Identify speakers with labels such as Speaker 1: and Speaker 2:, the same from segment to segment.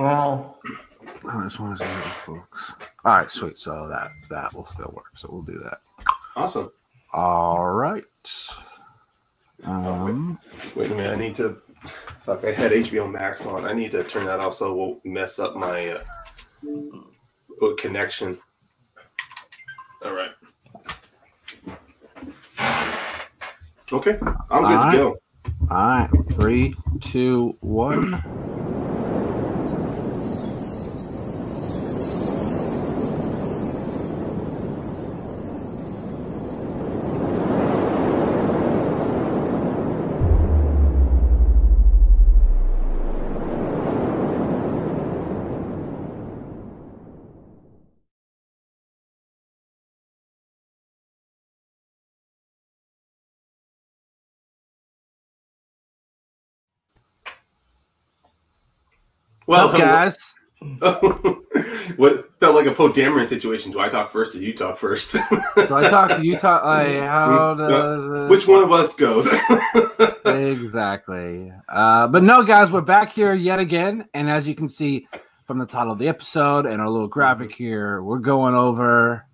Speaker 1: Wow.
Speaker 2: I just want to say, folks. All right, sweet. So that will still work. So we'll do that.
Speaker 3: Awesome.
Speaker 2: All right.
Speaker 3: Wait a minute. I need to. Fuck, I had HBO Max on. I need to turn that off so it won't mess up my connection. All right. Okay, I'm good to go.
Speaker 2: All right, 3, 2, 1.
Speaker 3: Well,
Speaker 2: guys.
Speaker 3: What felt like a Poe Dameron situation? Do I talk first or you talk first?
Speaker 2: Do I talk to you? How does
Speaker 3: which one of us goes?
Speaker 2: Exactly. But no, guys, we're back here yet again, and as you can see from the title of the episode and our little graphic here, we're going over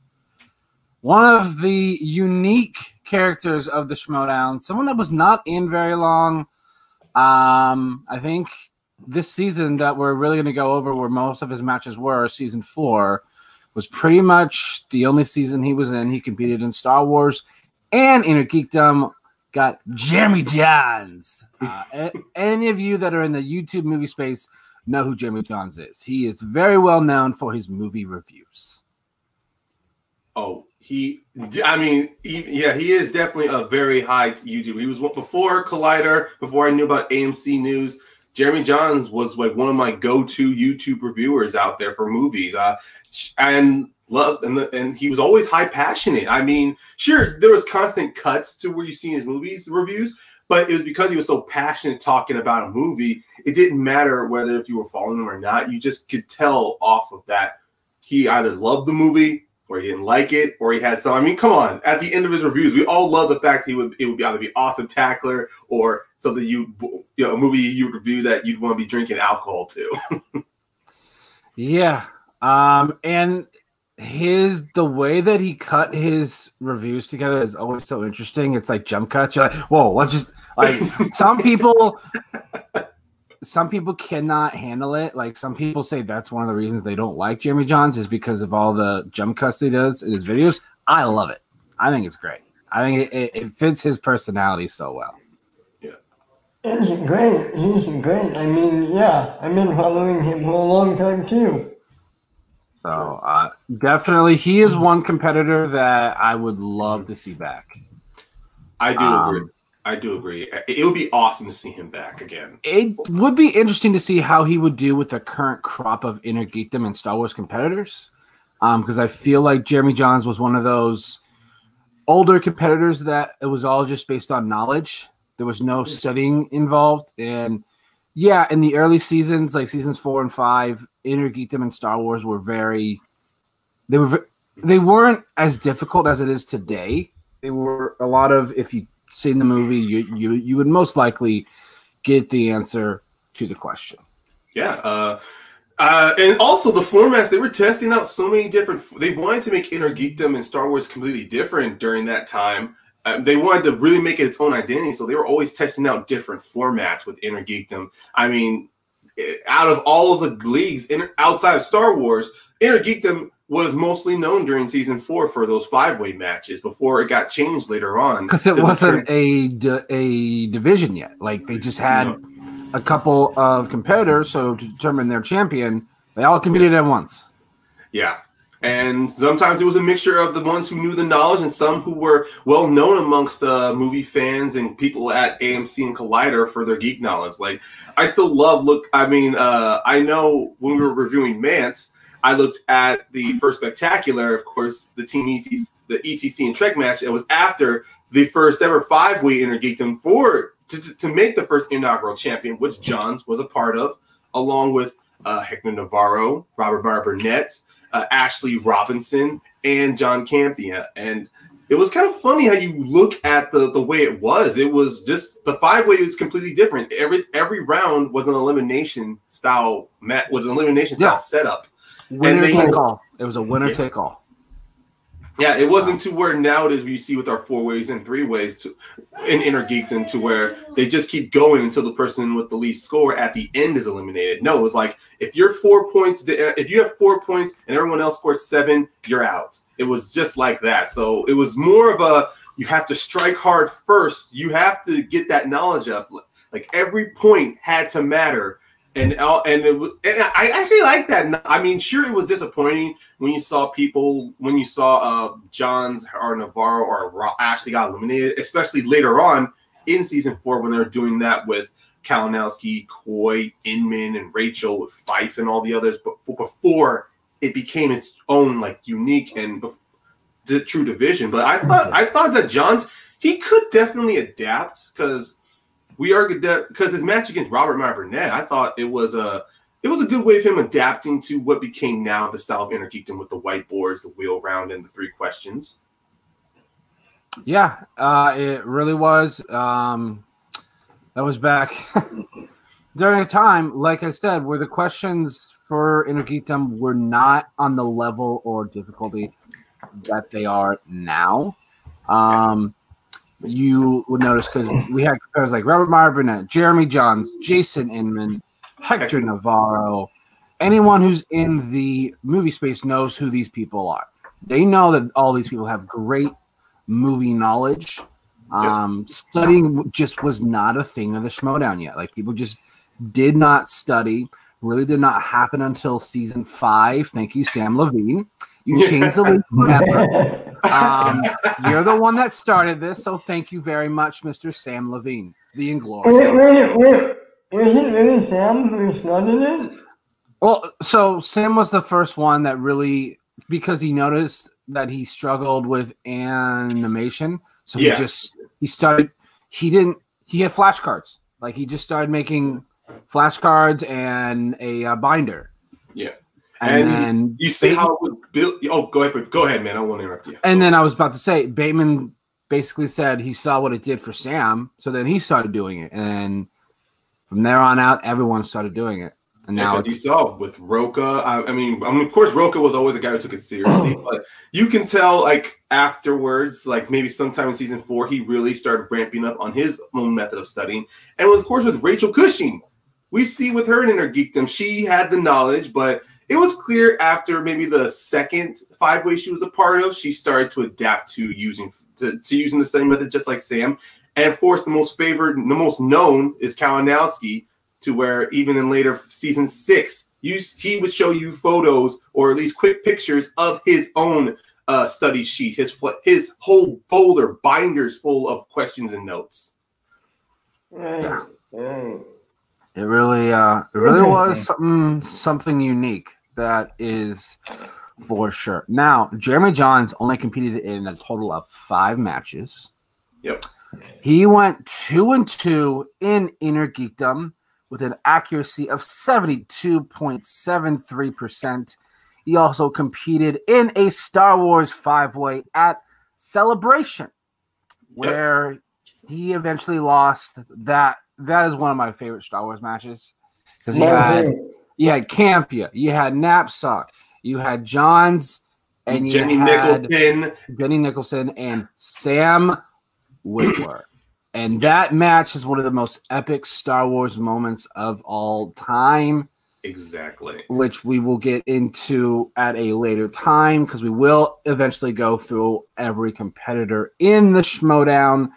Speaker 2: one of the unique characters of the Schmoedown, someone that was not in very long. I think this season that we're really going to go over, where most of his matches were, season 4, was pretty much the only season he was in. He competed in Star Wars and Inner Geekdom. Got Jeremy Jahns. Any of you that are in the YouTube movie space know who Jeremy Jahns is. He is very well known for his movie reviews.
Speaker 3: Oh, he is definitely a very high YouTuber. He was before Collider, before I knew about AMC News. Jeremy Jahns was like one of my go-to YouTube reviewers out there for movies, and he was always high passionate. I mean, sure, there was constant cuts to where you see his movies reviews, but it was because he was so passionate talking about a movie. It didn't matter whether if you were following him or not. You just could tell off of that he either loved the movie or he didn't like it, or he had some. I mean, come on. At the end of his reviews, we all love the fact it would be either be Awesome Tackler or something a movie you review that you'd want to be drinking alcohol to.
Speaker 2: Yeah, and the way that he cut his reviews together is always so interesting. It's like jump cuts. You're like, whoa, what just like some people. Some people cannot handle it. Like some people say that's one of the reasons they don't like Jeremy Jahns is because of all the jump cuts he does in his videos. I love it. I think it's great. I think it fits his personality so well.
Speaker 3: Yeah.
Speaker 1: He's great. He's great. I mean, yeah, I've been following him for a long time too.
Speaker 2: So definitely he is one competitor that I would love to see back.
Speaker 3: I do agree. I do agree. It would be awesome to see him back again.
Speaker 2: It would be interesting to see how he would do with the current crop of Inner Geekdom and Star Wars competitors. Because I feel like Jeremy Jahns was one of those older competitors that it was all just based on knowledge. There was no studying involved. And yeah, in the early seasons, like seasons 4 and 5, Inner Geekdom and Star Wars were they weren't as difficult as it is today. They were a lot of, if you seen the movie, you would most likely get the answer to the question.
Speaker 3: Yeah. And also the formats, they were testing out so many different. They wanted to make Inner Geekdom and Star Wars completely different during that time. They wanted to really make it its own identity, so they were always testing out different formats with Inner Geekdom. I mean, out of all of the leagues outside of Star Wars, Inner Geekdom was mostly known during season 4 for those 5-way matches before it got changed later on.
Speaker 2: Because it wasn't a division yet. Like they just had a couple of competitors, so to determine their champion, they all competed at once.
Speaker 3: Yeah. And sometimes it was a mixture of the ones who knew the knowledge and some who were well known amongst movie fans and people at AMC and Collider for their geek knowledge. Like, I still love I know when we were reviewing Mance, I looked at the first Spectacular, of course, the Team ETC and Trek match. It was after the first ever 5-way Inner Geekdom to make the first inaugural champion, which Jahns was a part of, along with Hector Navarro, Robert Meyer Burnett, Ashley Robinson, and John Campia. And it was kind of funny how you look at the way it was. It was just the 5-way was completely different. Every round was an elimination style setup.
Speaker 2: Winner take all. It was a winner take all.
Speaker 3: Yeah, it wasn't to where nowadays we see with our 4-ways and 3-ways in Inner Geekdom to where they just keep going until the person with the least score at the end is eliminated. No, it was like if you have 4 points and everyone else scores 7, you're out. It was just like that. So it was more of a you have to strike hard first. You have to get that knowledge up. Like every point had to matter. And I actually like that. I mean, sure, it was disappointing when you saw Jahns or Navarro or Ashley got eliminated, especially later on in season 4 when they were doing that with Kalinowski, Coy, Inman, and Rachel with Fife and all the others. But before it became its own like unique and true division. But I thought that Jahns, he could definitely adapt because his match against Robert Meyer Burnett, I thought it was a good way of him adapting to what became now the style of Inner Geekdom with the whiteboards, the wheel round, and the 3 questions.
Speaker 2: Yeah, it really was. That was back during a time, like I said, where the questions for Inner Geekdom were not on the level or difficulty that they are now. You would notice because we had compares like Robert Meyer Burnett, Jeremy Jahns, Jason Inman, Hector Navarro. Anyone who's in the movie space knows who these people are. They know that all these people have great movie knowledge. Studying just was not a thing of the Schmoedown yet. Like people just did not study. Really did not happen until season 5. Thank you, Sam Levine. You changed the league forever. You're the one that started this, so thank you very much, Mr. Sam Levine, the Inglorious.
Speaker 1: Was it really Sam who started it?
Speaker 2: Well, so Sam was the first one that really, because he noticed that he struggled with animation, so he had flashcards. Like he just started making flashcards and a binder.
Speaker 3: Yeah.
Speaker 2: And then
Speaker 3: you see how it was built. Oh, go ahead, man. I won't interrupt you.
Speaker 2: And then I was about to say, Bateman basically said he saw what it did for Sam, so then he started doing it, and from there on out, everyone started doing it. And now
Speaker 3: you saw with Roca. I mean, of course, Roca was always a guy who took it seriously, but you can tell, like afterwards, like maybe sometime in season 4, he really started ramping up on his own method of studying. And of course, with Rachel Cushing, we see with her in Inner Geekdom, she had the knowledge, but it was clear after maybe the second 5-way she was a part of, she started to adapt to using the study method, just like Sam. And of course, the most known is Kalinowski, to where even in later season 6, he would show you photos or at least quick pictures of his own study sheet, his whole folder, binders full of questions and notes.
Speaker 1: Right.
Speaker 2: It really was something unique. That is for sure. Now, Jeremy Jahns only competed in a total of 5 matches.
Speaker 3: Yep.
Speaker 2: He went 2-2 in Inner Geekdom with an accuracy of 72.73%. He also competed in a Star Wars 5-way at Celebration, where he eventually lost. That is one of my favorite Star Wars matches because you had Campia, you had Knapsack, you had Jahns, and Jenny Nicholson, and Sam Witwer. And that match is one of the most epic Star Wars moments of all time.
Speaker 3: Exactly.
Speaker 2: Which we will get into at a later time because we will eventually go through every competitor in the Schmoedown.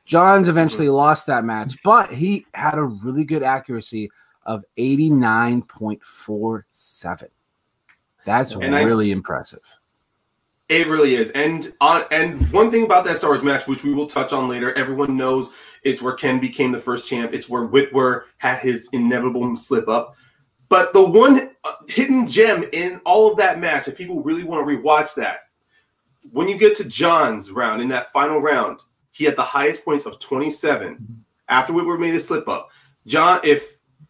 Speaker 2: Jahns eventually lost that match, but he had a really good accuracy of 89.47. That's really impressive.
Speaker 3: It really is. And one thing about that Star Wars match, which we will touch on later, everyone knows it's where Ken became the first champ. It's where Witwer had his inevitable slip up. But the one hidden gem in all of that match, if people really want to rewatch that, when you get to John's round, in that final round, he had the highest points of 27 after Witwer made his slip up.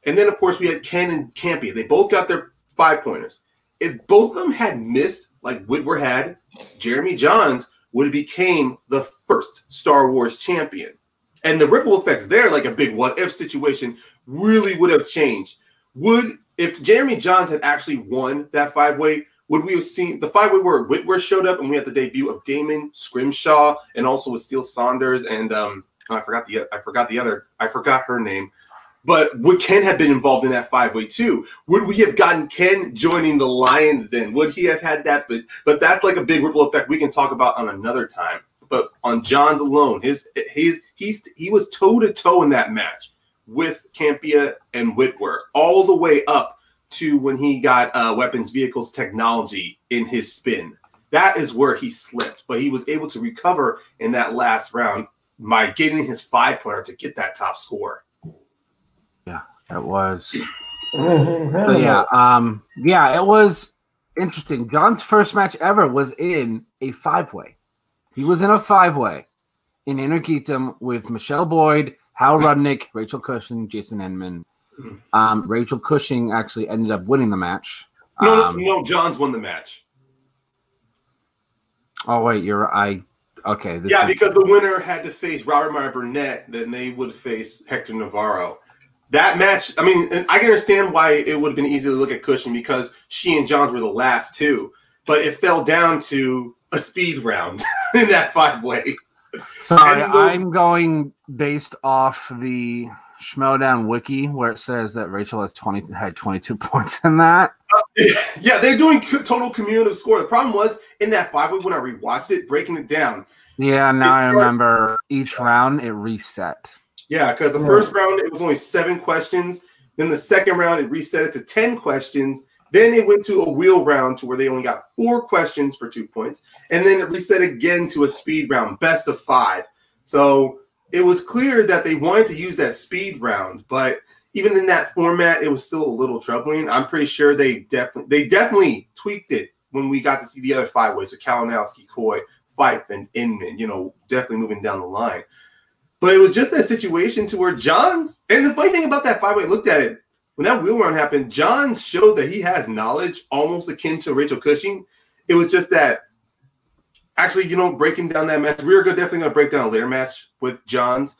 Speaker 3: And then, of course, we had Ken and Campy. They both got their 5-pointers. If both of them had missed, like Witwer had, Jeremy Jahns would have became the first Star Wars champion. And the ripple effects there, like a big what-if situation, really would have changed. If Jeremy Jahns had actually won that 5-way, would we have seen the 5-way where Whitwer showed up and we had the debut of Damon Scrimshaw and also with Steele Saunders and I forgot her name. But would Ken have been involved in that 5-way too? Would we have gotten Ken joining the Lions Den? Would he have had that? But that's like a big ripple effect we can talk about on another time. But on Jahns alone, he was toe-to-toe in that match with Campea and Whitwer, all the way up to when he got weapons vehicles technology in his spin. That is where he slipped, but he was able to recover in that last round by getting his 5-pointer to get that top score.
Speaker 2: Yeah, it was. Yeah, it was interesting. John's first match ever was in a 5-way. He was in a 5-way in Innergeekdom with Michelle Boyd, Hal Rudnick, Rachel Cushing, Jason Enman. Rachel Cushing actually ended up winning the match.
Speaker 3: No, Jahns won the match.
Speaker 2: Oh wait, okay.
Speaker 3: Because the winner had to face Robert Meyer Burnett, then they would face Hector Navarro. That match, I mean, and I can understand why it would have been easy to look at Cushing because she and Jahns were the last two, but it fell down to a speed round in that 5-way.
Speaker 2: Sorry, I'm going based off the Schmoedown wiki where it says that Rachel had 22 points in that.
Speaker 3: Yeah, they're doing total cumulative score. The problem was in that 5-way when I rewatched it, breaking it down.
Speaker 2: Yeah, now I remember each round it reset.
Speaker 3: Yeah, because the first round it was only 7 questions. Then the second round it reset it to 10 questions. Then it went to a wheel round to where they only got 4 questions for 2 points. And then it reset again to a speed round, best of 5. So it was clear that they wanted to use that speed round, but even in that format, it was still a little troubling. I'm pretty sure they definitely tweaked it when we got to see the other 5-ways with Kalinowski, Coy, Fife, and Inman, definitely moving down the line. But it was just that situation to where Jahns, and the funny thing about that 5-way, I looked at it, when that wheel round happened, Jahns showed that he has knowledge almost akin to Rachel Cushing. It was just that, actually, breaking down that match, we were definitely going to break down a later match with Jahns.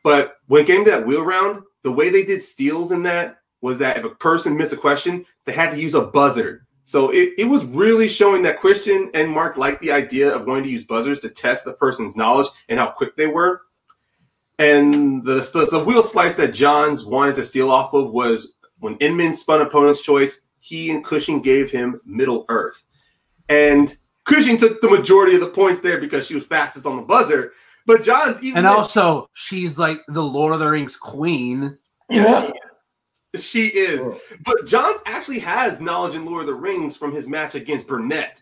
Speaker 3: But when it came to that wheel round, the way they did steals in that was that if a person missed a question, they had to use a buzzer. So it was really showing that Christian and Mark liked the idea of going to use buzzers to test the person's knowledge and how quick they were. And the wheel slice that Jahns wanted to steal off of was when Inman spun opponent's choice, he and Cushing gave him Middle Earth. And Cushing took the majority of the points there because she was fastest on the buzzer. But Jahns
Speaker 2: also, she's like the Lord of the Rings queen.
Speaker 3: Yeah, she is. Sure. But Jahns actually has knowledge in Lord of the Rings from his match against Burnett.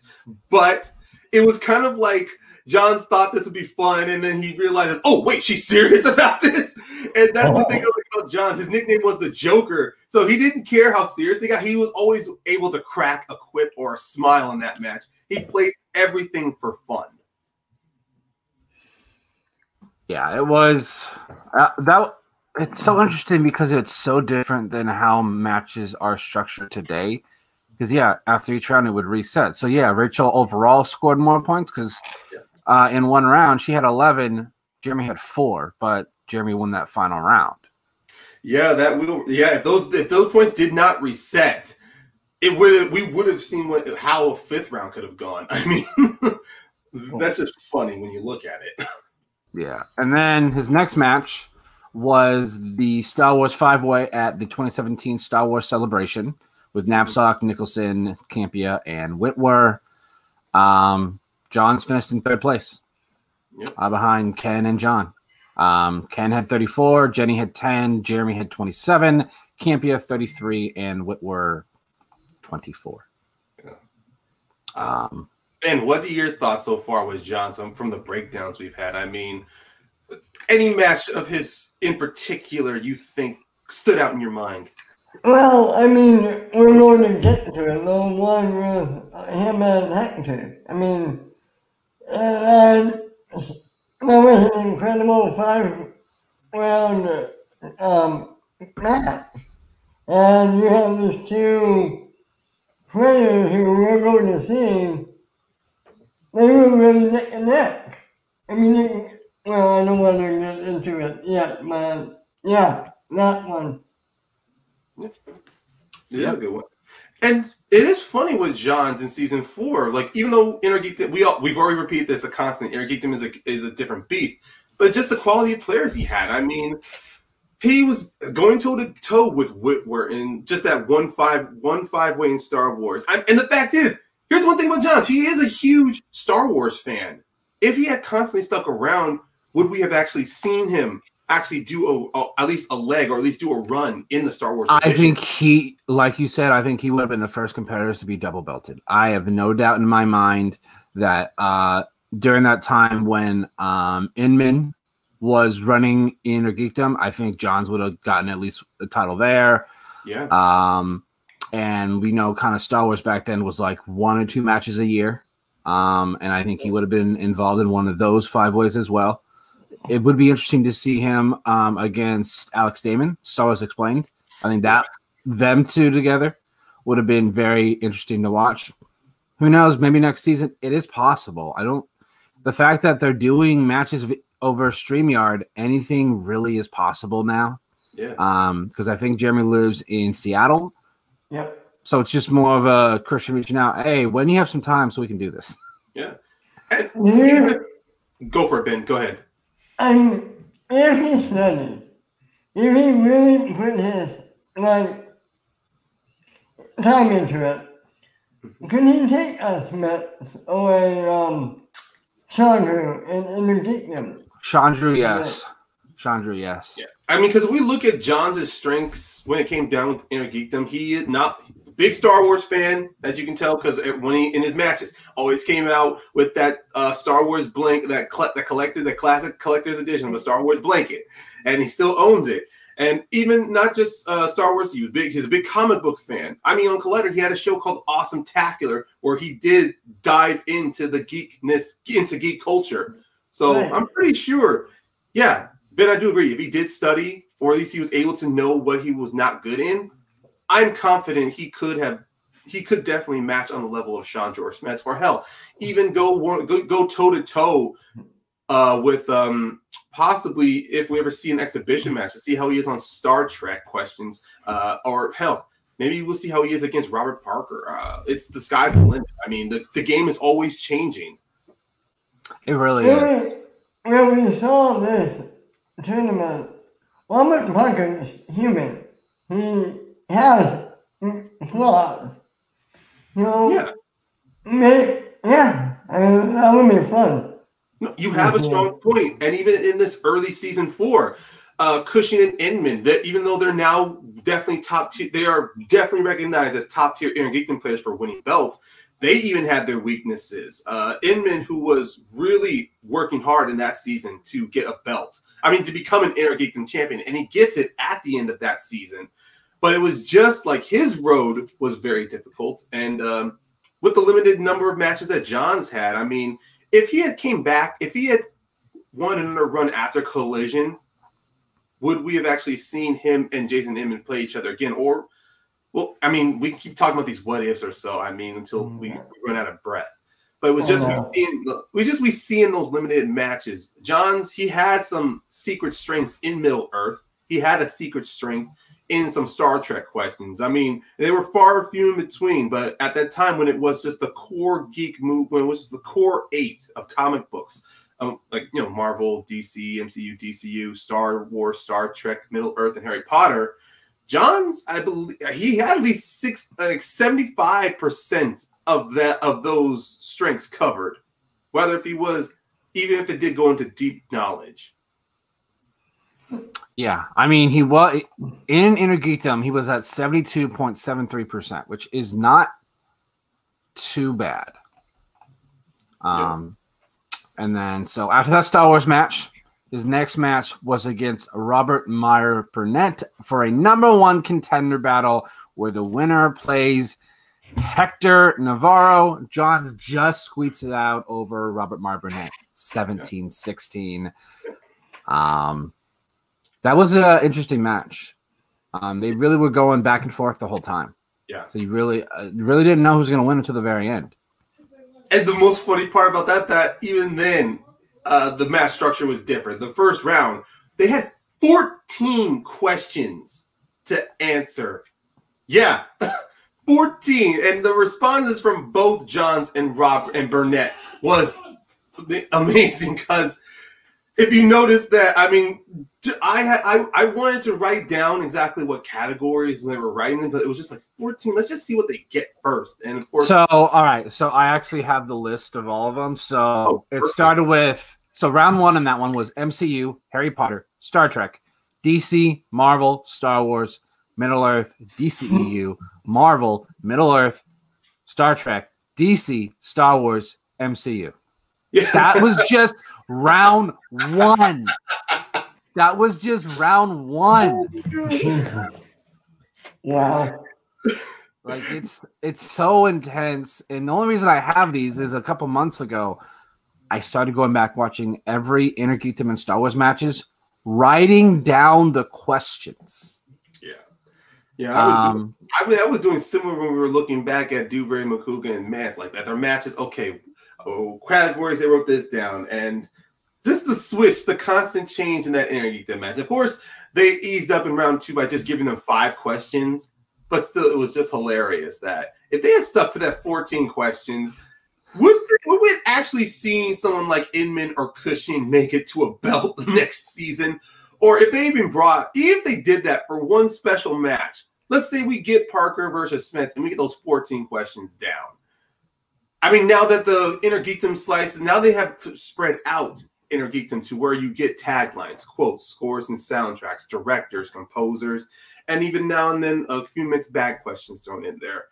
Speaker 3: But it was kind of like Jahns thought this would be fun, and then he realizes, oh, wait, she's serious about this? And that's the thing about Jahns. His nickname was the Joker. So he didn't care how serious they got. He was always able to crack a quip or a smile in that match. He played everything for fun.
Speaker 2: Yeah, it was it's so interesting because it's so different than how matches are structured today. Because, after each round it would reset. So, Rachel overall scored more points because in one round she had 11, Jeremy had 4, but Jeremy won that final round. Yeah,
Speaker 3: if those points did not reset, we would have seen how a 5th round could have gone. I mean, that's just funny when you look at it.
Speaker 2: Yeah, and then his next match was the Star Wars 5-way at the 2017 Star Wars Celebration with Knapsack, Nicholson, Campea, and Whitwer. Jahns finished in 3rd place behind Ken and John. Ken had 34, Jenny had 10, Jeremy had 27, Campea 33, and Whitwer 24.
Speaker 3: And what are your thoughts so far with Jahns from the breakdowns we've had? I mean, any match of his in particular you think stood out in your mind?
Speaker 1: Well, I mean, we're going to get to it. The one with him and Hector. I mean, that was an incredible 5-round match. And you have these 2 players who we're going to see they were really neck and neck. I mean, well, I don't want to get into it yet, but yeah, that one.
Speaker 3: Yeah, good one. And it is funny with Jahns in season 4. Like, even though Inner Geekdom, we've already repeated this a constant. Inner Geekdom is a different beast, but just the quality of players he had. I mean, he was going toe to toe with Whitwer in just that one five way in Star Wars. And the fact is, here's one thing about Jahns: he is a huge Star Wars fan. If he had constantly stuck around, would we have actually seen him actually do at least a leg or at least do a run in the Star Wars division?
Speaker 2: I think he, like you said, I think he would have been the first competitors to be double belted. I have no doubt in my mind that during that time when Inman was running Inner Geekdom, I think Jahns would have gotten at least a title there.
Speaker 3: Yeah.
Speaker 2: And we know kind of Star Wars back then was like 1 or 2 matches a year. And I think he would have been involved in one of those 5 ways as well. It would be interesting to see him against Alex Damon, Star Wars Explained. I think that them two together would have been very interesting to watch. Who knows? Maybe next season. It is possible. The fact that they're doing matches over StreamYard, anything really is possible now.
Speaker 3: Yeah.
Speaker 2: Because I think Jeremy lives in Seattle.
Speaker 1: Yep.
Speaker 2: So it's just more of a Christian reaching out. Hey, when you have some time so we can do this.
Speaker 3: Yeah. And go for it, Ben. Go ahead.
Speaker 1: If he studied, if he really put his time into it, could he take a Smith or a Chandru in the Geekdom?
Speaker 2: Chandru, yes. Chandru, yes.
Speaker 3: Yeah. I mean, because we look at Jahns' strengths when it came down with Inner Geekdom, he is not big Star Wars fan, as you can tell, because when he in his matches always came out with that Star Wars blanket, that classic collector's edition of a Star Wars blanket, and he still owns it. And even not just Star Wars, he's a big comic book fan. I mean, on Collider, he had a show called Awesome-tacular where he did dive into the geekness, into geek culture. So I'm pretty sure, yeah, Ben, I do agree. If he did study, or at least he was able to know what he was not good in, I'm confident he could definitely match on the level of Chandra or Smets, or hell, even go toe to toe with possibly if we ever see an exhibition match to see how he is on Star Trek questions, or hell, maybe we'll see how he is against Robert Parker. It's the sky's the limit. I mean, the game is always changing.
Speaker 2: It really is.
Speaker 1: When we saw this tournament, Robert Parker is human. He has flaws. That would be fun.
Speaker 3: No, you have a strong point. And even in this early season 4, Cushing and Inman, that even though they're now definitely top tier, they are definitely recognized as top tier Inner Geekdom players for winning belts. They even had their weaknesses. Inman, who was really working hard in that season to get a belt. I mean, to become an Inner Geekdom champion, and he gets it at the end of that season. But it was just like his road was very difficult. And with the limited number of matches that Jahns had, I mean, if he had came back, if he had won another run after Collision, would we have actually seen him and Jason Inman play each other again? Or, well, I mean, we keep talking about these what ifs or so. I mean, until we run out of breath. But it was just we seeing those limited matches. Jahns, he had some secret strengths in Middle Earth. He had a secret strength in some Star Trek questions. I mean, they were far few in between, but at that time when it was just the core geek move, when it was just the core 8 of comic books, Marvel, DC, MCU, DCU, Star Wars, Star Trek, Middle Earth, and Harry Potter, Jahns, I believe he had at least 75% of those strengths covered, whether if he was, even if it did go into deep knowledge.
Speaker 2: Yeah, I mean, he was in Inner Geekdom. He was at 72.73%, which is not too bad. And then, so after that Star Wars match, his next match was against Robert Meyer Burnett for a #1 contender battle, where the winner plays Hector Navarro. Jahns just squeaks it out over Robert Meyer Burnett, 17-16. That was an interesting match. They really were going back and forth the whole time.
Speaker 3: Yeah.
Speaker 2: So you really didn't know who was going to win until the very end.
Speaker 3: And the most funny part about that even then, the match structure was different. The first round, they had 14 questions to answer. Yeah, 14. And the responses from both Jahns and Rob and Burnett was amazing because if you notice that, I mean, I wanted to write down exactly what categories they were writing, but it was just like 14. Let's just see what they get first. And of course,
Speaker 2: so all right, so I actually have the list of all of them. So it started with round one, and that one was MCU, Harry Potter, Star Trek, DC, Marvel, Star Wars, Middle Earth, DCEU, Marvel, Middle Earth, Star Trek, DC, Star Wars, MCU. Yeah. That was just round one. That was just round one.
Speaker 1: Wow.
Speaker 2: Like it's so intense. And the only reason I have these is a couple months ago, I started going back watching every Inner Geekdom and Star Wars matches, writing down the questions.
Speaker 3: Yeah. I was doing similar when we were looking back at Dewberry, McCougan, and Mance, like that. Their matches, okay, categories, they wrote this down. And just the switch, the constant change in that Inner Geekdom match. Of course, they eased up in round two by just giving them 5 questions. But still, it was just hilarious that if they had stuck to that 14 questions, would we actually seen someone like Inman or Cushing make it to a belt next season? Or if they if they did that for one special match, let's say we get Parker versus Smith and we get those 14 questions down. I mean, now that the Inner Geekdom slices, now they have spread out Inner Geekdom to where you get taglines, quotes, scores and soundtracks, directors, composers, and even now and then a few mixed bag questions thrown in there.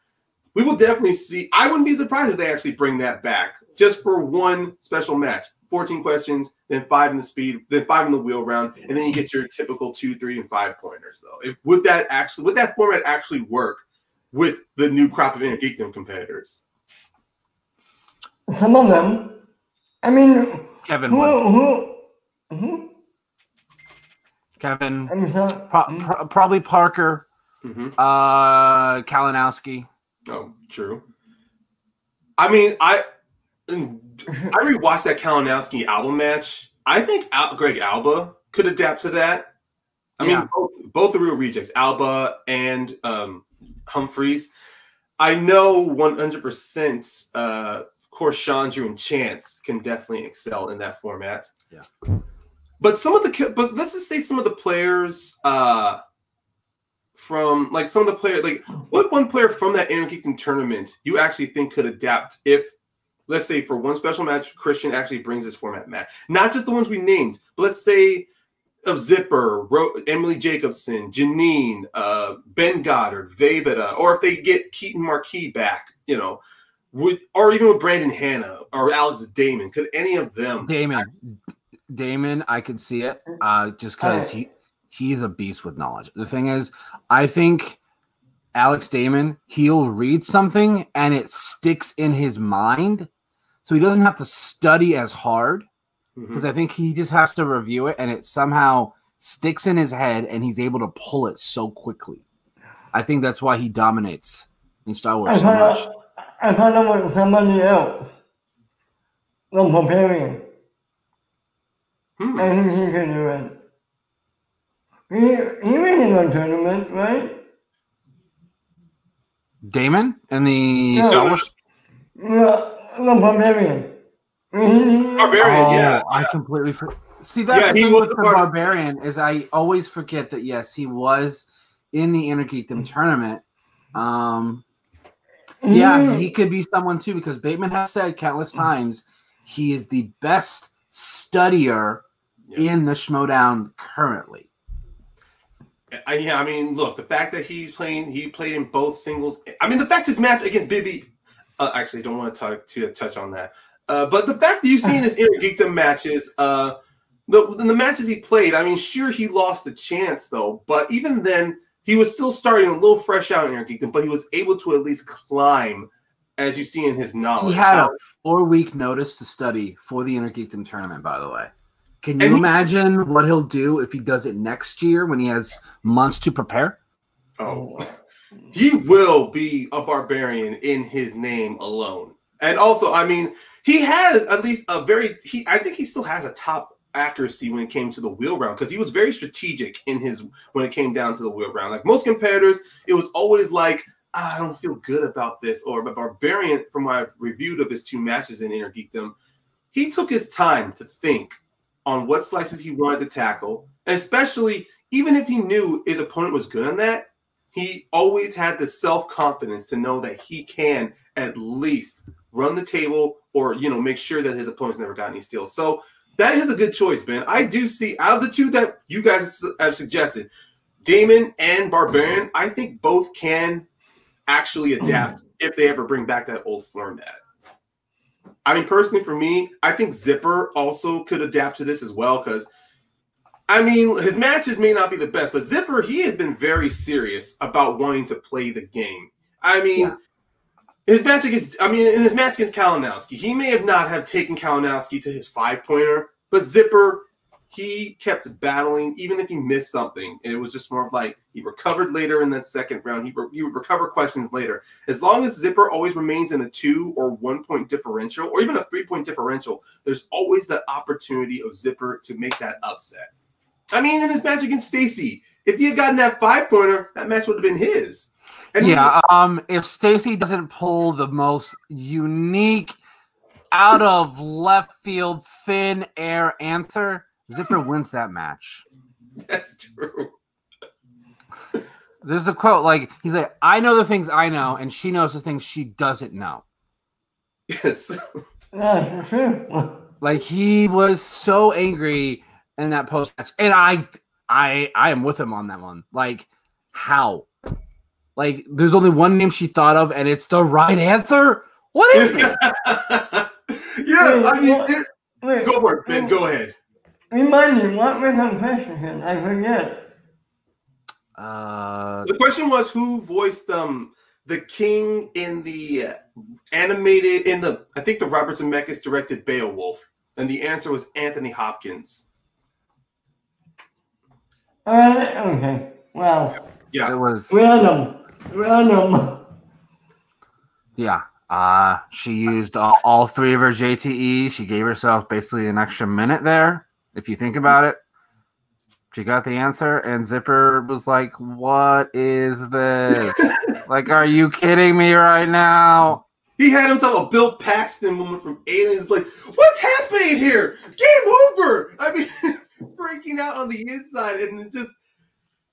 Speaker 3: We will definitely see. I wouldn't be surprised if they actually bring that back just for one special match. 14 questions, then 5 in the speed, then 5 in the wheel round, and then you get your typical 2, 3, and 5 pointers. Though, would that format actually work with the new crop of Inner Geekdom competitors?
Speaker 1: Some of them. I mean,
Speaker 2: Kevin. Kevin. Probably Parker. Kalinowski.
Speaker 3: Oh, true. I mean, I rewatched that Kalinowski album match. I think Greg Alba could adapt to that. I mean, both the real rejects, Alba and Humphreys. I know 100%. Of course, Chandru and Chance can definitely excel in that format.
Speaker 2: Yeah.
Speaker 3: But let's just say some of the players what one player from that Inner Geekdom tournament you actually think could adapt if, let's say, for one special match, Christian actually brings this format match. Not just the ones we named, but let's say of Zipper, Emily Jacobson, Janine, Ben Goddard, Vaveda, or if they get Keaton Marquis back, or even with Brandon Hanna or Alex Damon, could any of them?
Speaker 2: Damon, I could see it just because he's a beast with knowledge. The thing is, I think Alex Damon, he'll read something and it sticks in his mind, so he doesn't have to study as hard because I think he just has to review it and it somehow sticks in his head and he's able to pull it so quickly. I think that's why he dominates in Star Wars so much.
Speaker 1: I thought it was somebody else. The Barbarian. I think he can do it. He made it on tournament, right?
Speaker 2: Damon and the Star Wars?
Speaker 1: The Barbarian.
Speaker 3: Barbarian, yeah.
Speaker 2: I completely forgot. See, that's the thing with the Barbarian is I always forget that, yes, he was in the Inner Geekdom tournament. Yeah, he could be someone too because Bateman has said countless times he is the best studier in the Schmoedown currently.
Speaker 3: I mean, look, the fact that he played in both singles. I mean, the fact his match against Bibby. Actually, don't want to touch on that. But the fact that you've seen his Inner Geekdom matches, the matches he played. I mean, sure, he lost a chance though, but even then, he was still starting a little fresh out in Inner Geekdom. But he was able to at least climb, as you see in his knowledge.
Speaker 2: He had a 4-week notice to study for the Inner Geekdom tournament. By the way. Can you imagine what he'll do if he does it next year when he has months to prepare?
Speaker 3: Oh, he will be a Barbarian in his name alone. And also, I mean, he had at least a very. I think he still has a top accuracy when it came to the wheel round because he was very strategic in his when it came down to the wheel round. Like most competitors, it was always like, I don't feel good about this. Or but Barbarian, from what I've reviewed of his 2 matches in Inner Geekdom, he took his time to think on what slices he wanted to tackle, and especially even if he knew his opponent was good on that, he always had the self-confidence to know that he can at least run the table or, make sure that his opponent's never got any steals. So that is a good choice, Ben. I do see, out of the 2 that you guys have suggested, Damon and Barbarian, I think both can actually adapt if they ever bring back that old format. I mean, personally, for me, I think Zipper also could adapt to this as well because, I mean, his matches may not be the best, but Zipper, he has been very serious about wanting to play the game. I mean, in his match against Kalinowski, he may have taken Kalinowski to his 5-pointer, but Zipper, he kept battling, even if he missed something. It was just more of like he recovered later in that second round. He would recover questions later. As long as Zipper always remains in a 2 or 1 point differential, or even a 3-point differential, there's always the opportunity of Zipper to make that upset. I mean, in his match against Stacy, if he had gotten that 5-pointer, that match would have been his. And
Speaker 2: if Stacy doesn't pull the most unique, out of left field, thin air answer, Zipper wins that match.
Speaker 3: That's true.
Speaker 2: There's a quote, like, he's like, I know the things I know, and she knows the things she doesn't know.
Speaker 3: Yes.
Speaker 2: Like, he was so angry in that post-match. And I am with him on that one. Like, how? Like, there's only one name she thought of, and it's the right answer? What is this?
Speaker 3: Go for it, Ben. Go ahead.
Speaker 1: Remind me, what was the question? I forget.
Speaker 3: The question was who voiced the king in the animated I think the Robert Zemeckis directed Beowulf, and the answer was Anthony Hopkins.
Speaker 1: Okay. Well.
Speaker 2: Yeah, it was
Speaker 1: random.
Speaker 2: Yeah. She used all 3 of her JTE. She gave herself basically an extra minute there. If you think about it, she got the answer, and Zipper was like, what is this? Like, are you kidding me right now?
Speaker 3: He had himself a Bill Paxton moment from Aliens, like, what's happening here? Game over! I mean, freaking out on the inside, and it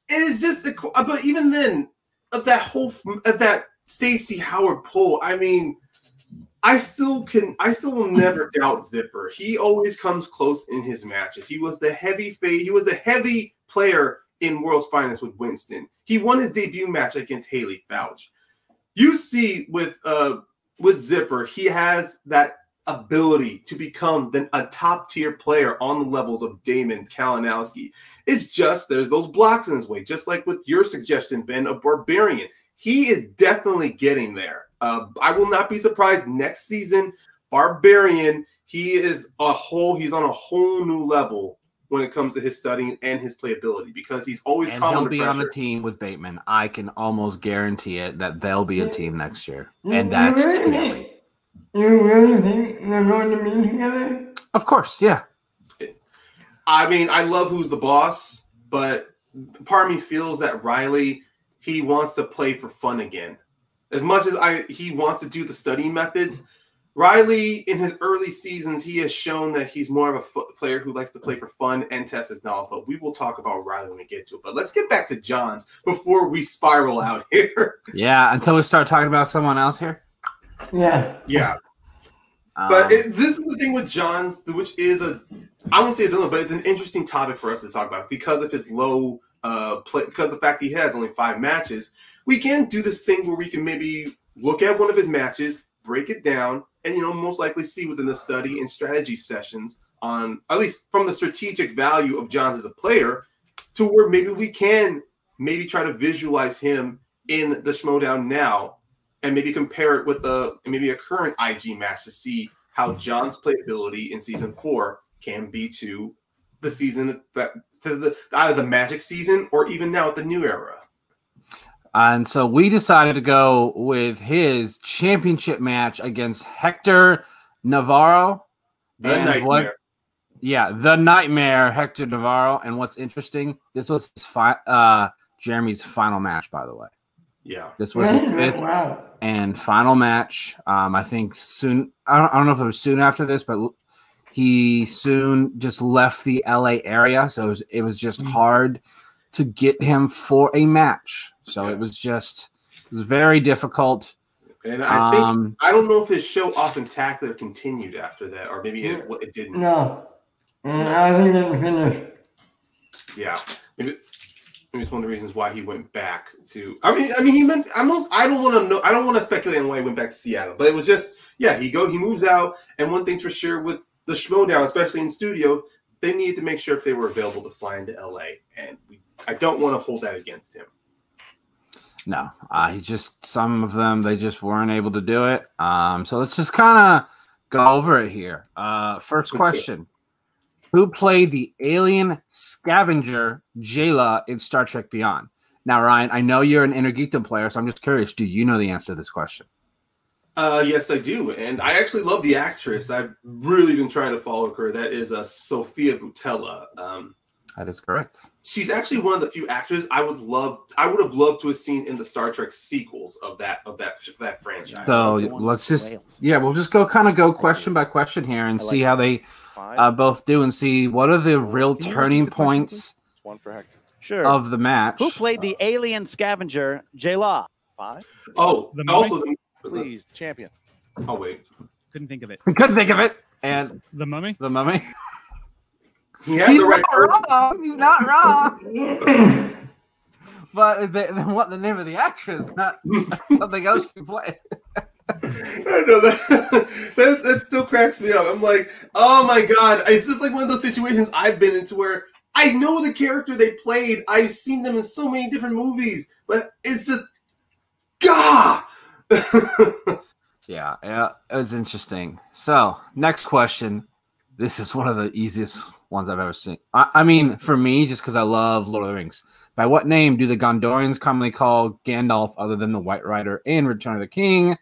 Speaker 3: is just, but even then, of that Stacey Howard poll, I mean, I still will never doubt Zipper. He always comes close in his matches. He was the heavy player in World's Finest with Winston. He won his debut match against Haley Fouch. You see with Zipper, he has that ability to become a top tier player on the levels of Damon Kalinowski. It's just there's those blocks in his way, just like with your suggestion, Ben, of Barbarian. He is definitely getting there. I will not be surprised next season. Barbarian, he's on a whole new level when it comes to his studying and his playability because he's always
Speaker 2: and he'll be on a team with Bateman. I can almost guarantee it that they'll be a team next year, and that's scary.
Speaker 1: You really think they're going to be together?
Speaker 2: Of course, yeah.
Speaker 3: I mean, I love Who's the Boss, but part of me feels that Riley, he wants to play for fun again. As much as he wants to do the study methods, Riley, in his early seasons, he has shown that he's more of a player who likes to play for fun and test his knowledge. But we will talk about Riley when we get to it. But let's get back to Jahns before we spiral out here.
Speaker 2: Yeah, until we start talking about someone else here.
Speaker 1: Yeah.
Speaker 3: But this is the thing with Jahns, which is I won't say a dilemma, but it's an interesting topic for us to talk about because of his low play, because of the fact he has only 5 matches. We can do this thing where we can maybe look at one of his matches, break it down, and most likely see within the study and strategy sessions on at least from the strategic value of Jahns as a player to where maybe we can try to visualize him in the Schmoedown now and maybe compare it with maybe a current IG match to see how Jahns' playability in season 4 can be to the season either the Magic season or even now at the new era.
Speaker 2: And so we decided to go with his championship match against Hector Navarro.
Speaker 3: The Nightmare.
Speaker 2: The Nightmare, Hector Navarro. And what's interesting, this was his Jeremy's final match, by the way.
Speaker 3: Yeah.
Speaker 2: This was his fifth and final match. I think soon, I don't know if it was soon after this, but he soon just left the LA area. So it was just hard to get him for a match. So it was very difficult.
Speaker 3: And I think, I don't know if his show Off and Tackler continued after that, or maybe it didn't.
Speaker 1: No. I think it finished.
Speaker 3: Yeah. Maybe it's one of the reasons why he went back to. I mean, he meant. I don't want to know. I don't want to speculate on why he went back to Seattle. But it was just, he moves out. And one thing's for sure with the Schmoedown, especially in studio, they needed to make sure if they were available to fly into LA, and I don't want to hold that against him.
Speaker 2: No, some of them they just weren't able to do it. So let's just kind of go over it here. First question. Who played the alien scavenger Jayla in Star Trek Beyond? Now, Ryan, I know you're an Inner Geekdom player, so I'm just curious. Do you know the answer to this question?
Speaker 3: Yes, I do. And I actually love the actress. I've really been trying to follow her. That is Sophia Boutella.
Speaker 2: That is correct.
Speaker 3: She's actually one of the few actors I would have loved to have seen in the Star Trek sequels of that franchise.
Speaker 2: So let's just we'll just go question by question here and see how they both do and see what are the real turning points of the match.
Speaker 4: Who played the alien scavenger Jayla? 5.
Speaker 3: Oh, also
Speaker 4: please, the champion.
Speaker 3: Oh wait,
Speaker 5: couldn't think of it.
Speaker 2: And
Speaker 5: the Mummy.
Speaker 3: He's
Speaker 2: not wrong. But what the name of the actress, not something else she played.
Speaker 3: I know that still cracks me up. I'm like, oh my god, it's just like one of those situations I've been into where I know the character they played. I've seen them in so many different movies, but it's just, God.
Speaker 2: Yeah, it's interesting. So, next question. This is one of the easiest ones I've ever seen. I mean, for me, just because I love Lord of the Rings. By what name do the Gondorians commonly call Gandalf other than the White Rider in Return of the King?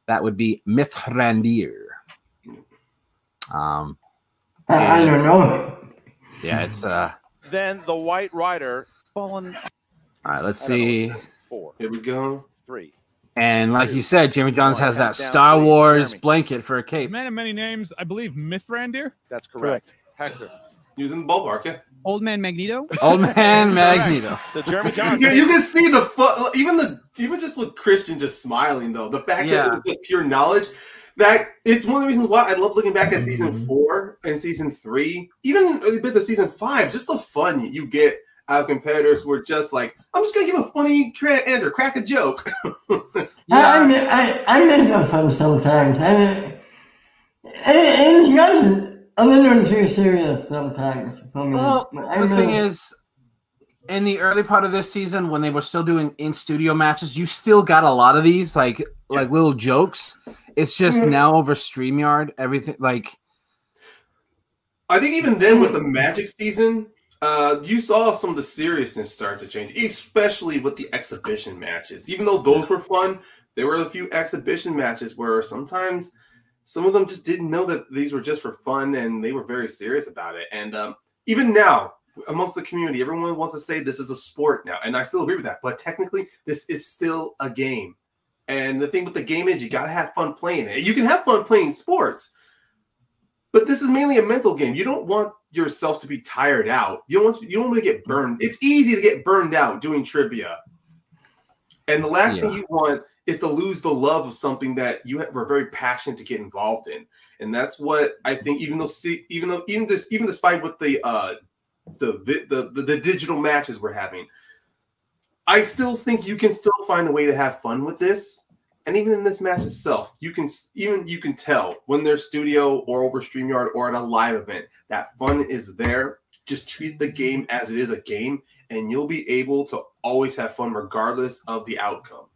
Speaker 2: That would be Mithrandir.
Speaker 1: I don't know.
Speaker 2: Yeah, it's
Speaker 4: Then the White Rider fallen.
Speaker 2: All right, let's see.
Speaker 4: 4.
Speaker 3: Here we go.
Speaker 4: 3.
Speaker 2: And like you said, Jimmy Jahns has that Star Wars blanket for a cape.
Speaker 5: Man of many names, I believe Mithrandir.
Speaker 4: That's correct. Hector.
Speaker 3: Using the ballpark, yeah.
Speaker 5: Old Man Magneto.
Speaker 2: Old Man Magneto.
Speaker 4: So Jeremy Jahns.
Speaker 3: Yeah, you can see the fun. Even just with Christian just smiling though, the fact that it was just pure knowledge. That it's one of the reasons why I love looking back at season 4 and season 3, even a bit of season 5. Just the fun you get out of competitors who are just like, I'm just gonna give a funny answer, crack a joke.
Speaker 1: I make that fun sometimes. It's gotten a little too serious sometimes for me.
Speaker 2: Well, the thing is, in the early part of this season, when they were still doing in-studio matches, you still got a lot of these, like little jokes. It's just now over StreamYard, everything, like...
Speaker 3: I think even then with the Magic season, you saw some of the seriousness start to change, especially with the exhibition matches. Even though those were fun, there were a few exhibition matches where sometimes some of them just didn't know that these were just for fun, and they were very serious about it. And even now, amongst the community, everyone wants to say this is a sport now, and I still agree with that. But technically, this is still a game. And the thing with the game is you got to have fun playing it. You can have fun playing sports, but this is mainly a mental game. You don't want yourself to be tired out. You don't want to get burned. It's easy to get burned out doing trivia. And the last thing you want is to lose the love of something that you were very passionate to get involved in. And that's what I think, even despite what the digital matches we're having, I still think you can still find a way to have fun with this. And even in this match itself, you can tell when they're studio or over StreamYard or at a live event, that fun is there. Just treat the game as it is a game, and you'll be able to always have fun regardless of the outcome.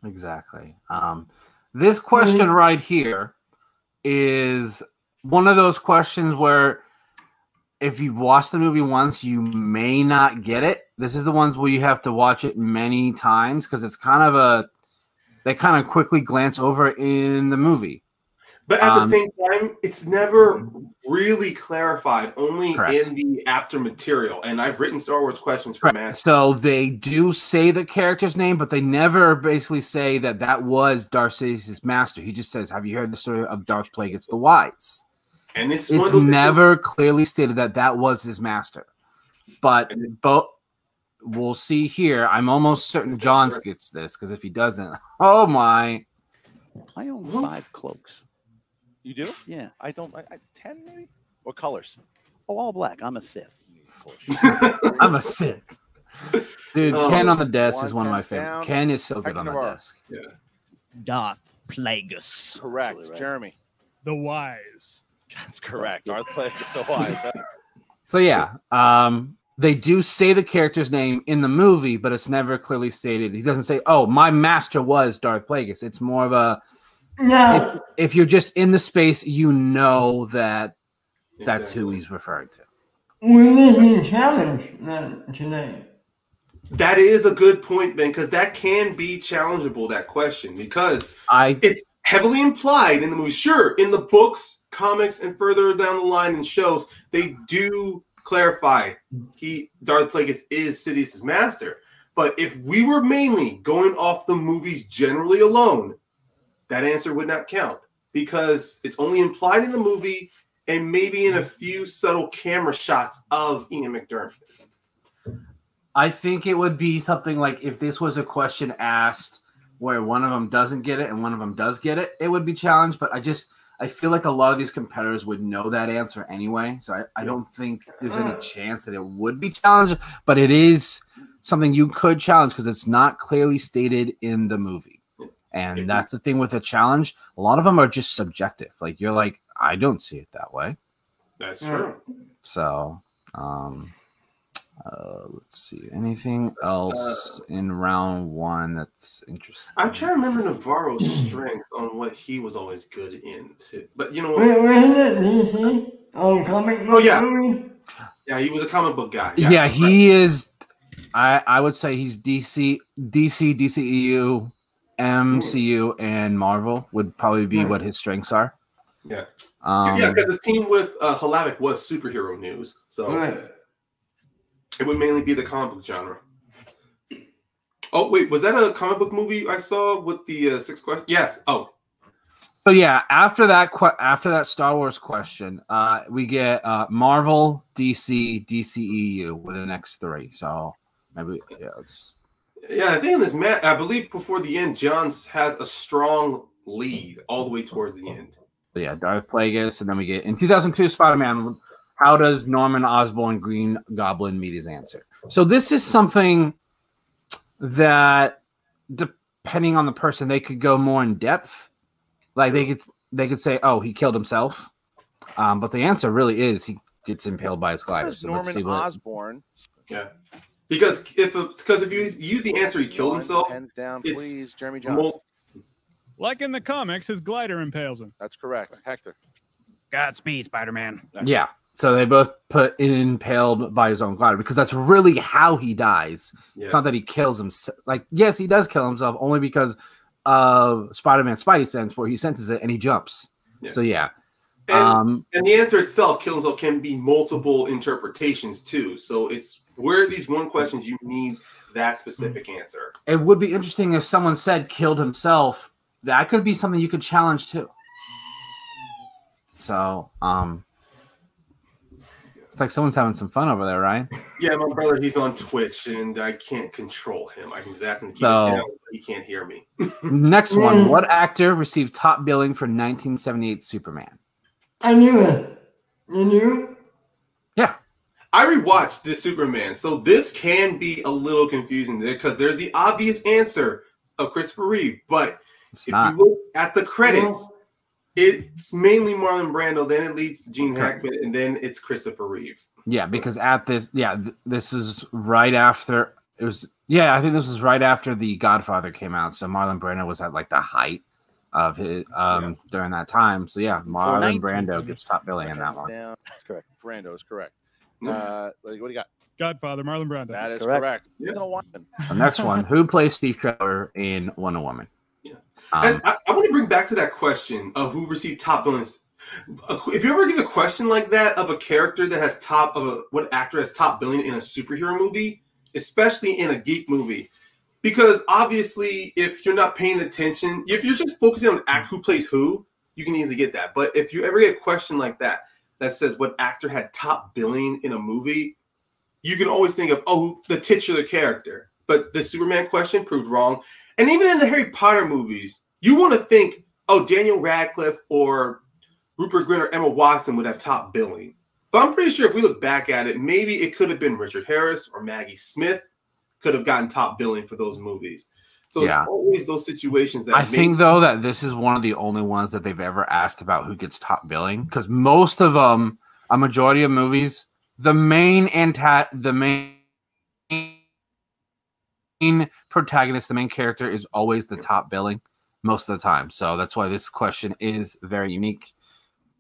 Speaker 2: Exactly. This question right here is one of those questions where if you've watched the movie once, you may not get it. This is the ones where you have to watch it many times because it's kind of they kind of quickly glance over in the movie.
Speaker 3: But at the same time, it's never really clarified, only in the after material. And I've written Star Wars questions for Matt.
Speaker 2: So they do say the character's name, but they never basically say that was Darth Sidious's master. He just says, "Have you heard the story of Darth Plagueis the Wise?"
Speaker 3: And it's
Speaker 2: never clearly stated that was his master. But we'll see here. I'm almost certain Jahns gets this because if he doesn't, oh my!
Speaker 4: I own 5 cloaks.
Speaker 6: You do?
Speaker 4: Yeah.
Speaker 6: I don't. 10 maybe. What colors?
Speaker 4: Oh, all black. I'm a Sith.
Speaker 2: I'm a Sith. Dude, Ken on the desk is one of my favorites. Ken is so good on the desk.
Speaker 3: Yeah.
Speaker 5: Darth Plagueis.
Speaker 6: Correct.
Speaker 4: Right.
Speaker 6: Jeremy.
Speaker 5: The Wise.
Speaker 6: That's correct. Darth Plagueis the Wise.
Speaker 2: So yeah, they do say the character's name in the movie, but it's never clearly stated. He doesn't say, "Oh, my master was Darth Plagueis." It's more of a if you're just in the space, you know that's who he's referring to.
Speaker 1: We need to challenge them today.
Speaker 3: That is a good point, Ben, because that can be challengeable, that question, because it's heavily implied in the movie. Sure, in the books, comics, and further down the line in shows, they do clarify Darth Plagueis is Sidious's master. But if we were mainly going off the movies generally alone, that answer would not count because it's only implied in the movie and maybe in a few subtle camera shots of Ian McDiarmid.
Speaker 2: I think it would be something like if this was a question asked where one of them doesn't get it and one of them does get it, it would be challenged. But I feel like a lot of these competitors would know that answer anyway. So I don't think there's any chance that it would be challenged. But it is something you could challenge because it's not clearly stated in the movie. And that's the thing with a challenge. A lot of them are just subjective. Like you're like, I don't see it that way.
Speaker 3: That's true.
Speaker 2: So, let's see. Anything else in round 1 that's interesting?
Speaker 3: I'm trying to remember Navarro's strengths on what he was always good in, too. But you know what?
Speaker 1: Wasn't it DC? Comic book movie?
Speaker 3: Yeah, he was a comic book guy.
Speaker 2: Yeah, he is. I would say he's DC, DCEU, MCU, and Marvel would probably be what his strengths are.
Speaker 3: Yeah. Because his team with Halavic was superhero news. So it would mainly be the comic book genre. Oh, wait. Was that a comic book movie I saw with the 6 questions? Yes. Oh.
Speaker 2: So, yeah, after that Star Wars question, we get Marvel, DC, DCEU with the next 3. So maybe,
Speaker 3: Yeah, I think in this match, I believe before the end, Jahns has a strong lead all the way towards the end.
Speaker 2: So yeah, Darth Plagueis, and then we get in 2002 Spider-Man. How does Norman Osborn Green Goblin meet his answer? So this is something that, depending on the person, they could go more in depth. Like they could say, "Oh, he killed himself," but the answer really is he gets impaled by his glider. So
Speaker 6: Norman Osborn.
Speaker 3: Yeah. Because if you use the answer, he killed himself.
Speaker 6: Hands down, please, Jeremy Jahns.
Speaker 5: Like in the comics, his glider impales him.
Speaker 6: That's correct, Hector.
Speaker 5: Godspeed, Spider-Man.
Speaker 2: Yeah. So they both put impaled by his own glider because that's really how he dies. Yes. It's not that he kills himself. Like, yes, he does kill himself only because of Spider-Man's Spidey sense where he senses it and he jumps. Yes. So yeah.
Speaker 3: And the answer itself, kill himself, can be multiple interpretations too. So it's where these one questions you need that specific answer.
Speaker 2: It would be interesting if someone said killed himself. That could be something you could challenge too. So, it's like someone's having some fun over there, right?
Speaker 3: Yeah, my brother, he's on Twitch, and I can't control him. I can just ask him to keep it down, but he can't hear me.
Speaker 2: Next one. What actor received top billing for 1978 Superman?
Speaker 1: I knew it. You knew?
Speaker 2: Yeah.
Speaker 3: I rewatched this Superman, so this can be a little confusing there because there's the obvious answer of Christopher Reeve, but if you look at the credits, it's mainly Marlon Brando, then it leads to Gene Hackman, and then it's Christopher Reeve.
Speaker 2: Yeah, because at this, this is right after it was. Yeah, I think this was right after The Godfather came out, so Marlon Brando was at like the height of his during that time. So yeah, Marlon Brando gets top billing in that one.
Speaker 6: That's correct. Brando is correct. What do you got?
Speaker 5: Godfather, Marlon Brando.
Speaker 6: That is
Speaker 4: correct.
Speaker 6: correct.
Speaker 3: Yeah.
Speaker 2: The next one. Who plays Steve Trevor in Wonder Woman?
Speaker 3: Yeah. And I want to bring back to that question of who received top billings. If you ever get a question like that of a character that has what actor has top billing in a superhero movie, especially in a geek movie, because obviously if you're not paying attention, if you're just focusing on who plays who, you can easily get that. But if you ever get a question like that says what actor had top billing in a movie, you can always think of the titular character. But the Superman question proved wrong. And even in the Harry Potter movies, you want to think, Daniel Radcliffe or Rupert Grint or Emma Watson would have top billing. But I'm pretty sure if we look back at it, maybe it could have been Richard Harris or Maggie Smith could have gotten top billing for those movies. So it's always those situations that
Speaker 2: I think, though, that this is one of the only ones that they've ever asked about who gets top billing. Because most of them, a majority of movies, the main protagonist, the main character is always the top billing most of the time. So that's why this question is very unique.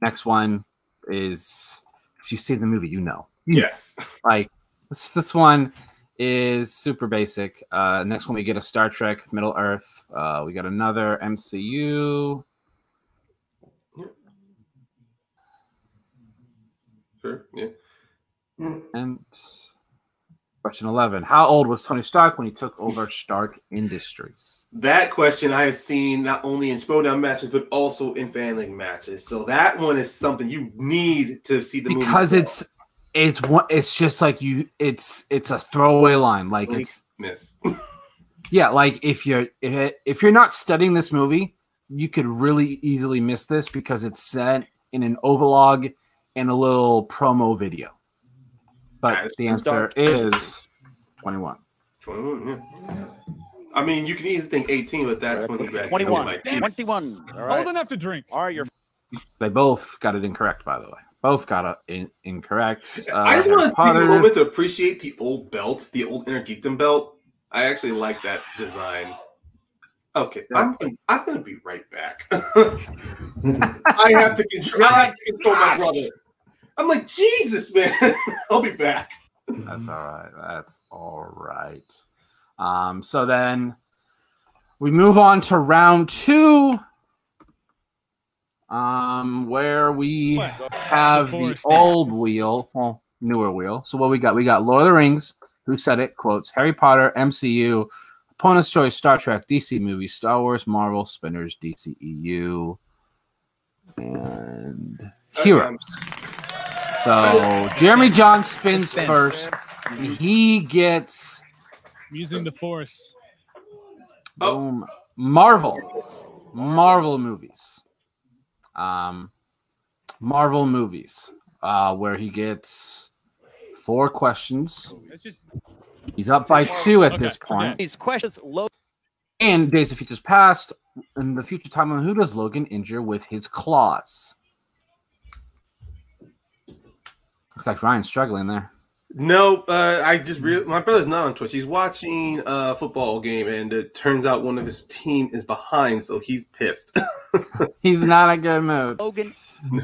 Speaker 2: Next one is, if you see the movie, you know.
Speaker 3: Yes.
Speaker 2: Like, this one is super basic. Next one, we get a Star Trek Middle Earth. We got another MCU.
Speaker 3: Sure, yeah.
Speaker 2: And question 11. How old was Tony Stark when he took over Stark Industries?
Speaker 3: That question I have seen not only in Schmoedown matches, but also in Fan League matches. So that one is something you need to see the movie.
Speaker 2: Because it's just like it's a throwaway line. Like it's
Speaker 3: miss.
Speaker 2: Yeah, like if you're not studying this movie, you could really easily miss this because it's set in an overlog and a little promo video. But the answer is 21.
Speaker 3: 21, yeah. I mean, you can easily think 18, but that's when you graduate.
Speaker 4: 21. 21. All right.
Speaker 5: Old enough to drink.
Speaker 4: All right,
Speaker 2: They both got it incorrect, by the way. Both got it incorrect.
Speaker 3: I just want to take a moment to appreciate the old belt, the old Inner Geekdom belt. I actually like that design. Okay, I'm gonna be right back. I have to control my brother. I'm like, Jesus, man. I'll be back.
Speaker 2: That's all right. That's all right. So then we move on to round 2, where we have the old wheel, well, newer wheel. So what we got? We got Lord of the Rings, Who Said It, quotes, Harry Potter, MCU, Opponent's Choice, Star Trek, DC Movies, Star Wars, Marvel, Spinners, DCEU, and Heroes. So Jeremy Jahns spins first. He gets
Speaker 5: using the Force.
Speaker 2: Boom. Marvel movies. Marvel movies. Where he gets 4 questions. He's up by 2 at this point.
Speaker 4: These questions low.
Speaker 2: And Days of Futures Past. In the future timeline, who does Logan injure with his claws? Looks like Ryan's struggling there.
Speaker 3: No, I just my brother's not on Twitch. He's watching a football game, and it turns out one of his team is behind, so he's pissed.
Speaker 2: He's not in a good mood.
Speaker 4: Logan.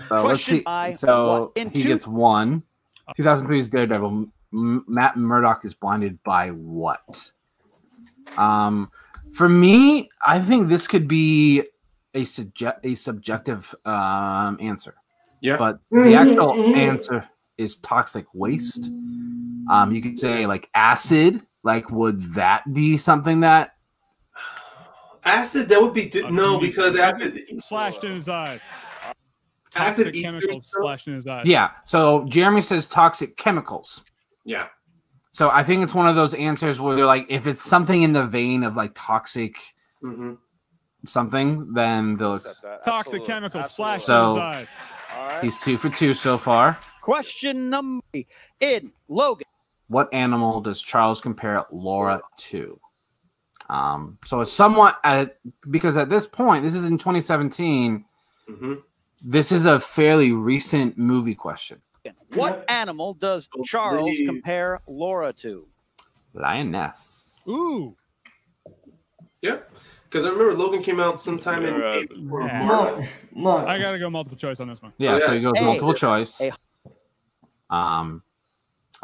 Speaker 2: So let's see. So he gets 1. 2003's Daredevil. Matt Murdock is blinded by what? For me, I think this could be a subjective answer.
Speaker 3: Yeah,
Speaker 2: but the actual answer is toxic waste. You could say like acid. Like, would that be something that
Speaker 3: acid? That would be no, because acid
Speaker 5: splashed in his eyes.
Speaker 3: Acid
Speaker 5: toxic chemicals splashed in his eyes.
Speaker 2: Yeah. So Jeremy says toxic chemicals.
Speaker 3: Yeah.
Speaker 2: So I think it's one of those answers where they're like, if it's something in the vein of like toxic something, then they'll
Speaker 5: toxic chemicals splashed in his eyes.
Speaker 2: He's 2 for 2 so far.
Speaker 4: Question number in Logan.
Speaker 2: What animal does Charles compare Laura to? So it's somewhat because at this point, this is in 2017. This is a fairly recent movie question.
Speaker 4: What animal does Charles compare Laura to?
Speaker 2: Lioness.
Speaker 5: Ooh.
Speaker 3: Yeah. Because I remember Logan came out sometime in April.
Speaker 5: I gotta go multiple choice on this one.
Speaker 2: Yeah, so he goes multiple choice.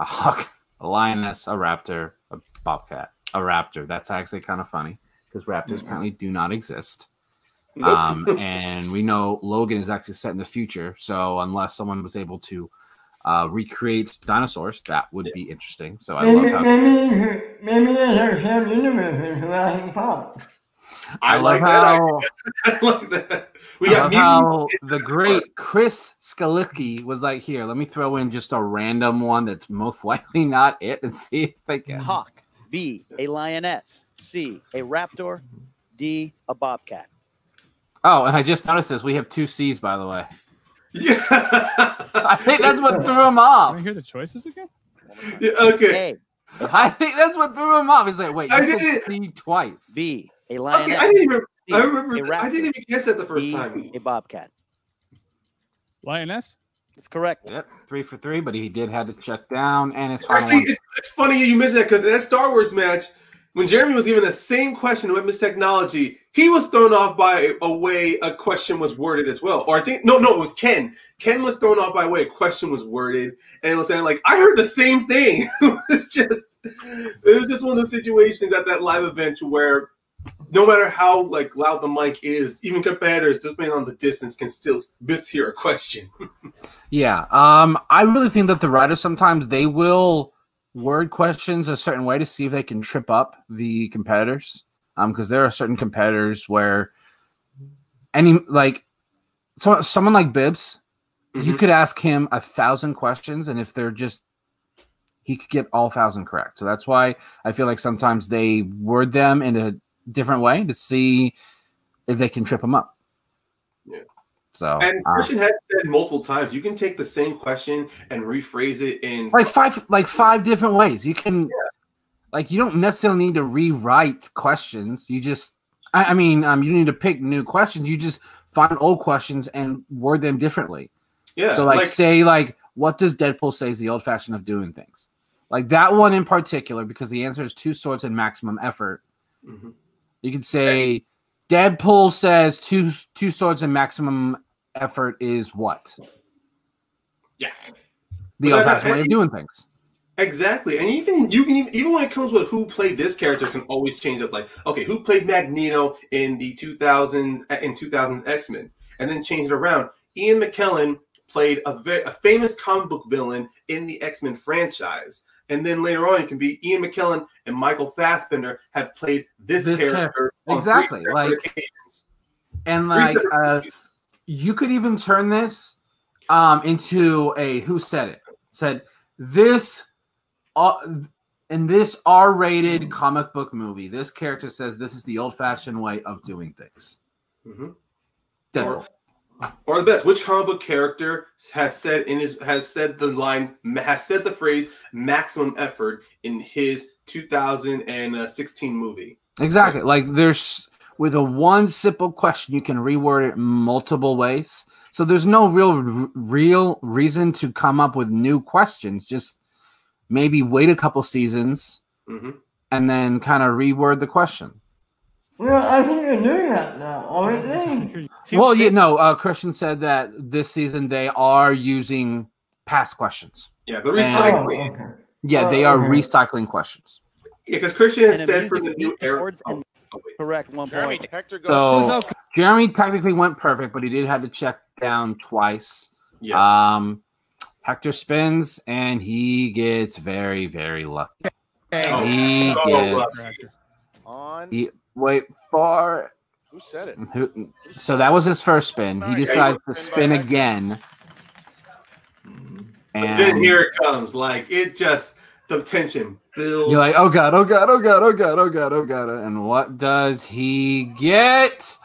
Speaker 2: a hawk, a lioness, a raptor, a bobcat, a raptor. That's actually kind of funny because raptors currently do not exist. And we know Logan is actually set in the future. So unless someone was able to recreate dinosaurs, that would be interesting. So I love how
Speaker 1: maybe there's some universe in Jurassic Park.
Speaker 3: I like that. I like that. We got
Speaker 2: how the great Chris Skalicki was like, here, let me throw in just a random one that's most likely not it and see if they get
Speaker 4: Hawk. B, a lioness. C, a raptor. D, a bobcat.
Speaker 2: Oh, and I just noticed this. We have 2 C's, by the way.
Speaker 3: Yeah.
Speaker 2: I think that's what threw him off.
Speaker 5: Can I hear the choices again?
Speaker 3: Yeah, okay.
Speaker 4: A,
Speaker 2: I think that's what threw him off. He's like, wait, you said C twice.
Speaker 4: B, a lioness.
Speaker 3: Okay, I didn't even.
Speaker 4: C,
Speaker 3: I remember.
Speaker 4: a raptor.
Speaker 3: I didn't even catch that the first
Speaker 4: D,
Speaker 3: time.
Speaker 4: a bobcat.
Speaker 5: Lioness?
Speaker 4: That's correct.
Speaker 2: Yep, 3 for 3, but he did have to check down, and his final
Speaker 3: Actually,
Speaker 2: one.
Speaker 3: it's funny you mentioned that because in that Star Wars match, when Jeremy was given the same question with Miss Technology, he was thrown off by a way a question was worded as well. Or I think no, it was Ken. Ken was thrown off by a way a question was worded, and it was saying like, I heard the same thing. It was just one of those situations at that live event where no matter how like loud the mic is, even competitors, depending on the distance, can still mishear a question.
Speaker 2: Yeah, I really think that the writers sometimes they will word questions a certain way to see if they can trip up the competitors. Because there are certain competitors where someone like Bibbs, you could ask him 1,000 questions, and if they're just he could get all 1,000 correct. So that's why I feel like sometimes they word them in a different way to see if they can trip them up.
Speaker 3: Yeah.
Speaker 2: So
Speaker 3: and Christian has said multiple times, you can take the same question and rephrase it in
Speaker 2: five different ways. You can you don't necessarily need to rewrite questions. You just you need to pick new questions. You just find old questions and word them differently.
Speaker 3: Yeah.
Speaker 2: So say what does Deadpool say is the old fashioned of doing things? Like that one in particular, because the answer is 2 swords and maximum effort. Mm-hmm. You could say Deadpool says two swords and maximum effort is what?
Speaker 3: Yeah.
Speaker 2: The old fashioned way of doing things.
Speaker 3: Exactly. And even when it comes with who played this character can always change up. Like, okay, who played Magneto in the 2000s X-Men? And then change it around. Ian McKellen played a famous comic book villain in the X-Men franchise. And then later on, it can be Ian McKellen and Michael Fassbender have played this character
Speaker 2: exactly
Speaker 3: on 3 separate occasions.
Speaker 2: And you could even turn this into a who said it. Said this in this R-rated comic book movie, this character says this is the old-fashioned way of doing things.
Speaker 3: Mm-hmm. Or the best, which comic book character has said the phrase maximum effort in his 2016 movie?
Speaker 2: Exactly. Like there's with a one simple question, you can reword it multiple ways. So there's no real reason to come up with new questions. Just maybe wait a couple seasons and then kind of reword the question.
Speaker 1: Well, I think they're doing that now, aren't they?
Speaker 2: Well, Christian said that this season they are using past questions.
Speaker 3: Yeah, the recycling.
Speaker 1: Okay.
Speaker 2: Yeah, they are recycling questions.
Speaker 3: Yeah, because Christian has said for the new era.
Speaker 4: Correct, 1 point.
Speaker 6: Hector, go.
Speaker 2: So Jeremy technically went perfect, but he did have to check down twice.
Speaker 3: Yes.
Speaker 2: Hector spins, and he gets very, very lucky. Wait for
Speaker 6: who said it?
Speaker 2: So that was his first spin. He decides to spin again.
Speaker 3: And then here it comes. The tension builds.
Speaker 2: You're like, oh God, oh God, oh God, oh God, oh God, oh God. And what does he get?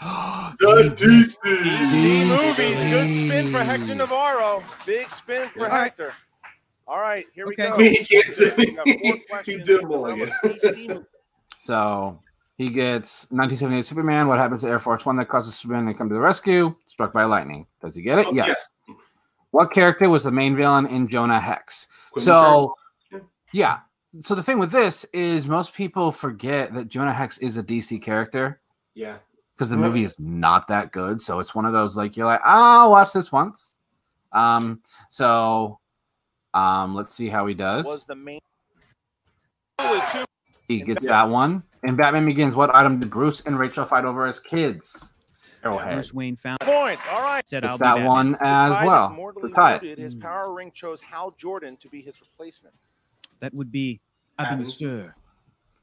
Speaker 3: The
Speaker 6: DC movies. Good spin for Hector Navarro. Big spin for Hector. All right, here we go.
Speaker 3: He did them all again.
Speaker 2: So he gets 1978 Superman. What happens to Air Force One that causes Superman to come to the rescue? Struck by lightning. Does he get it? Yes. What character was the main villain in Jonah Hex? Yeah. So the thing with this is most people forget that Jonah Hex is a DC character.
Speaker 3: Yeah.
Speaker 2: Because the movie is not that good. So it's one of those you're like, I'll watch this once. Let's see how he does.
Speaker 6: Was the main.
Speaker 2: He gets that one. In Batman Begins, what item did Bruce and Rachel fight over as kids? Arrowhead.
Speaker 7: Bruce Wayne found
Speaker 6: Points. All right.
Speaker 7: said
Speaker 2: It's
Speaker 7: I'll
Speaker 2: that
Speaker 7: be
Speaker 2: one as well. To
Speaker 6: Mortally
Speaker 2: tie it.
Speaker 6: wounded, his power ring chose Hal Jordan to be his replacement.
Speaker 7: That would be Abin.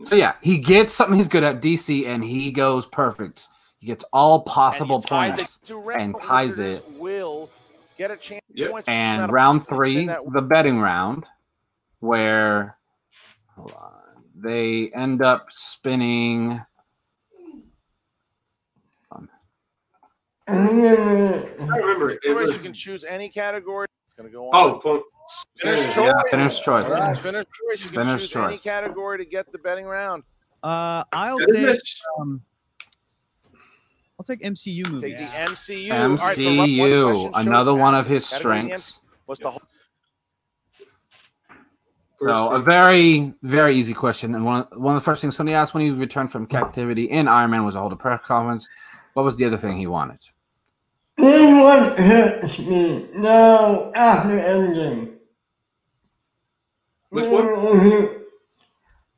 Speaker 2: So yeah, he gets something he's good at, DC, and he goes perfect. He gets all possible points and ties it.
Speaker 6: Will get a chance.
Speaker 2: And round 3, the betting round, where hold on, they end up spinning.
Speaker 1: I
Speaker 3: remember it.
Speaker 6: You can choose any category. It's going to go on.
Speaker 3: Oh,
Speaker 6: Spinner's choice.
Speaker 2: Yeah, Spinner's choice.
Speaker 6: Right. Spinner's choice. You can
Speaker 2: Spinner's
Speaker 6: choose
Speaker 2: choice.
Speaker 6: any category to get the betting round.
Speaker 7: I'll take MCU movies.
Speaker 6: Take the MCU.
Speaker 2: MCU,
Speaker 6: All right, so
Speaker 2: another one of his strengths.
Speaker 6: What's the
Speaker 2: So a very, very easy question. And one of the first things somebody asked when he returned from captivity in Iron Man was a hold a press conference. What was the other thing he wanted?
Speaker 1: This one hurts me now after Endgame.
Speaker 3: Which one?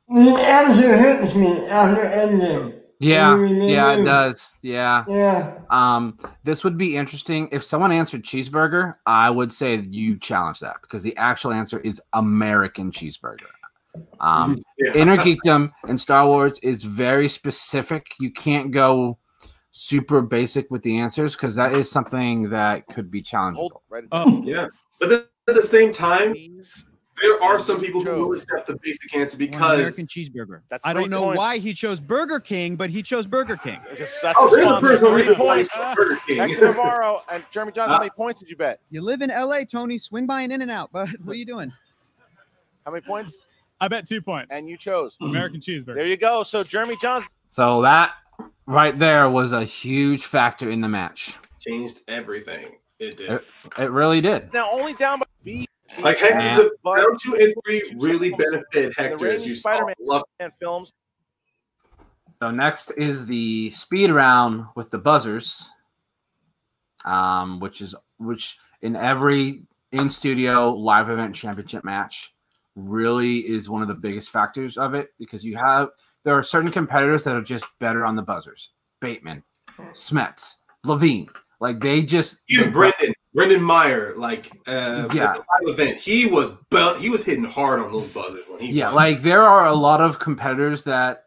Speaker 1: The answer hurts me after Endgame.
Speaker 2: Yeah, it does. Yeah.
Speaker 1: Yeah.
Speaker 2: This would be interesting. If someone answered cheeseburger, I would say you challenge that because the actual answer is American cheeseburger. Inner geekdom in Star Wars is very specific. You can't go super basic with the answers because that is something that could be challenging.
Speaker 3: Yeah, but then at the same time, there are some people who will accept the basic answer because
Speaker 7: American cheeseburger. I don't know why he chose Burger King, but he chose Burger King.
Speaker 6: Because that's
Speaker 3: there's a person who really points Burger King.
Speaker 6: Hector Navarro and Jeremy Johns, how many points did you bet?
Speaker 7: You live in LA, Tony. Swing by an In-N-Out. But what are you doing?
Speaker 6: How many points?
Speaker 5: I bet 2 points.
Speaker 6: And you chose
Speaker 5: American cheeseburger.
Speaker 6: There you go. So Jeremy Johns.
Speaker 2: So that right there was a huge factor in the match.
Speaker 3: Changed everything. It did.
Speaker 2: It really did.
Speaker 6: Now only down by B.
Speaker 3: Like Hector, the round 2 and 3 really benefit Hector as you saw.
Speaker 6: And films.
Speaker 2: So next is the speed round with the buzzers, which in every in-studio live event championship match really is one of the biggest factors of it because there are certain competitors that are just better on the buzzers. Bateman, Smets, Levine, like they just.
Speaker 3: Even Brendan Meyer, like at the live event, he was hitting hard on those buzzers when he.
Speaker 2: Yeah, like there are a lot of competitors that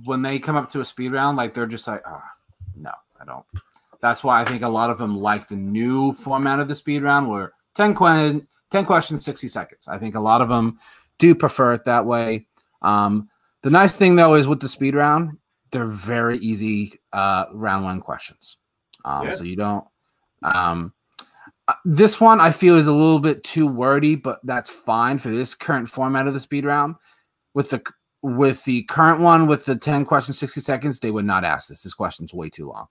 Speaker 2: when they come up to a speed round, like they're just like, oh, no, I don't. That's why I think a lot of them like the new format of the speed round where 10 questions, 60 seconds. I think a lot of them do prefer it that way. The nice thing, though, is with the speed round, they're very easy round 1 questions. So you don't this one I feel is a little bit too wordy, but that's fine for this current format of the speed round. With the current one with the 10 questions, 60 seconds, they would not ask this. This question's way too long.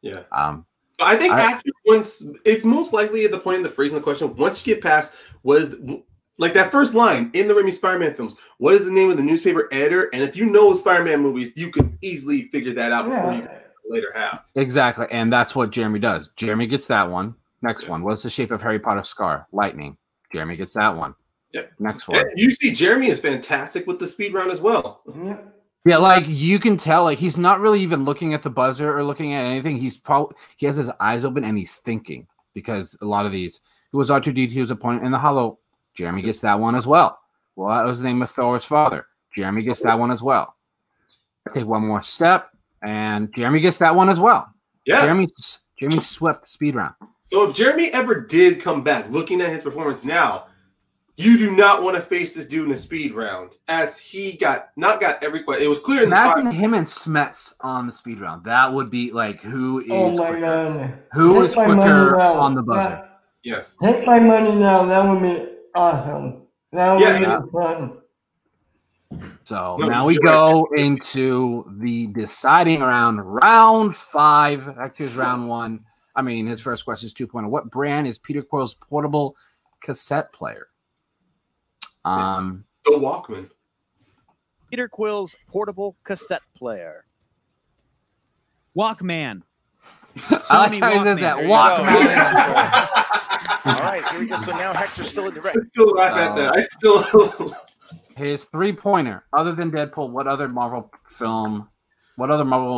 Speaker 3: Yeah. I think after once it's most likely at the point of the phrasing the question, once you get past what is like that first line in the Raimi Spider-Man films, what is the name of the newspaper editor? And if you know Spider-Man movies, you could easily figure that out before you get the later half.
Speaker 2: Exactly. And that's what Jeremy does. Jeremy gets that one. Next one. What's the shape of Harry Potter's scar? Lightning. Jeremy gets that one.
Speaker 3: Yeah.
Speaker 2: Next one.
Speaker 3: And you see Jeremy is fantastic with the speed round as well.
Speaker 2: Yeah, like you can tell, like he's not really even looking at the buzzer or looking at anything. He has his eyes open and he's thinking because a lot of these. It was R2D2 who was a point in the hollow. Jeremy gets that one as well. Well, that was the name of Thor's father. Jeremy gets that one as well. Take one more step, and Jeremy gets that one as well.
Speaker 3: Yeah.
Speaker 2: Jeremy swept the speed round.
Speaker 3: So if Jeremy ever did come back, looking at his performance now, you do not want to face this dude in a speed round, as he not got every question. It was clear in the
Speaker 2: Imagine him and Smets on the speed round. That would be like who is
Speaker 1: God.
Speaker 2: Who is quicker on the buzzer?
Speaker 3: Yes.
Speaker 1: Take my money now. That would be awesome. That would be fun.
Speaker 2: So now we go into the deciding round 5. Hector's round 1. I mean, his first question is 2.0. What brand is Peter Quill's portable cassette player?
Speaker 3: The Walkman.
Speaker 4: Peter Quill's portable cassette player.
Speaker 7: Walkman.
Speaker 2: I like how he says that. Walkman.
Speaker 6: All right, here we go. So now Hector's still in the red.
Speaker 3: I still laugh at that. I still.
Speaker 2: His 3-pointer, other than Deadpool, what other Marvel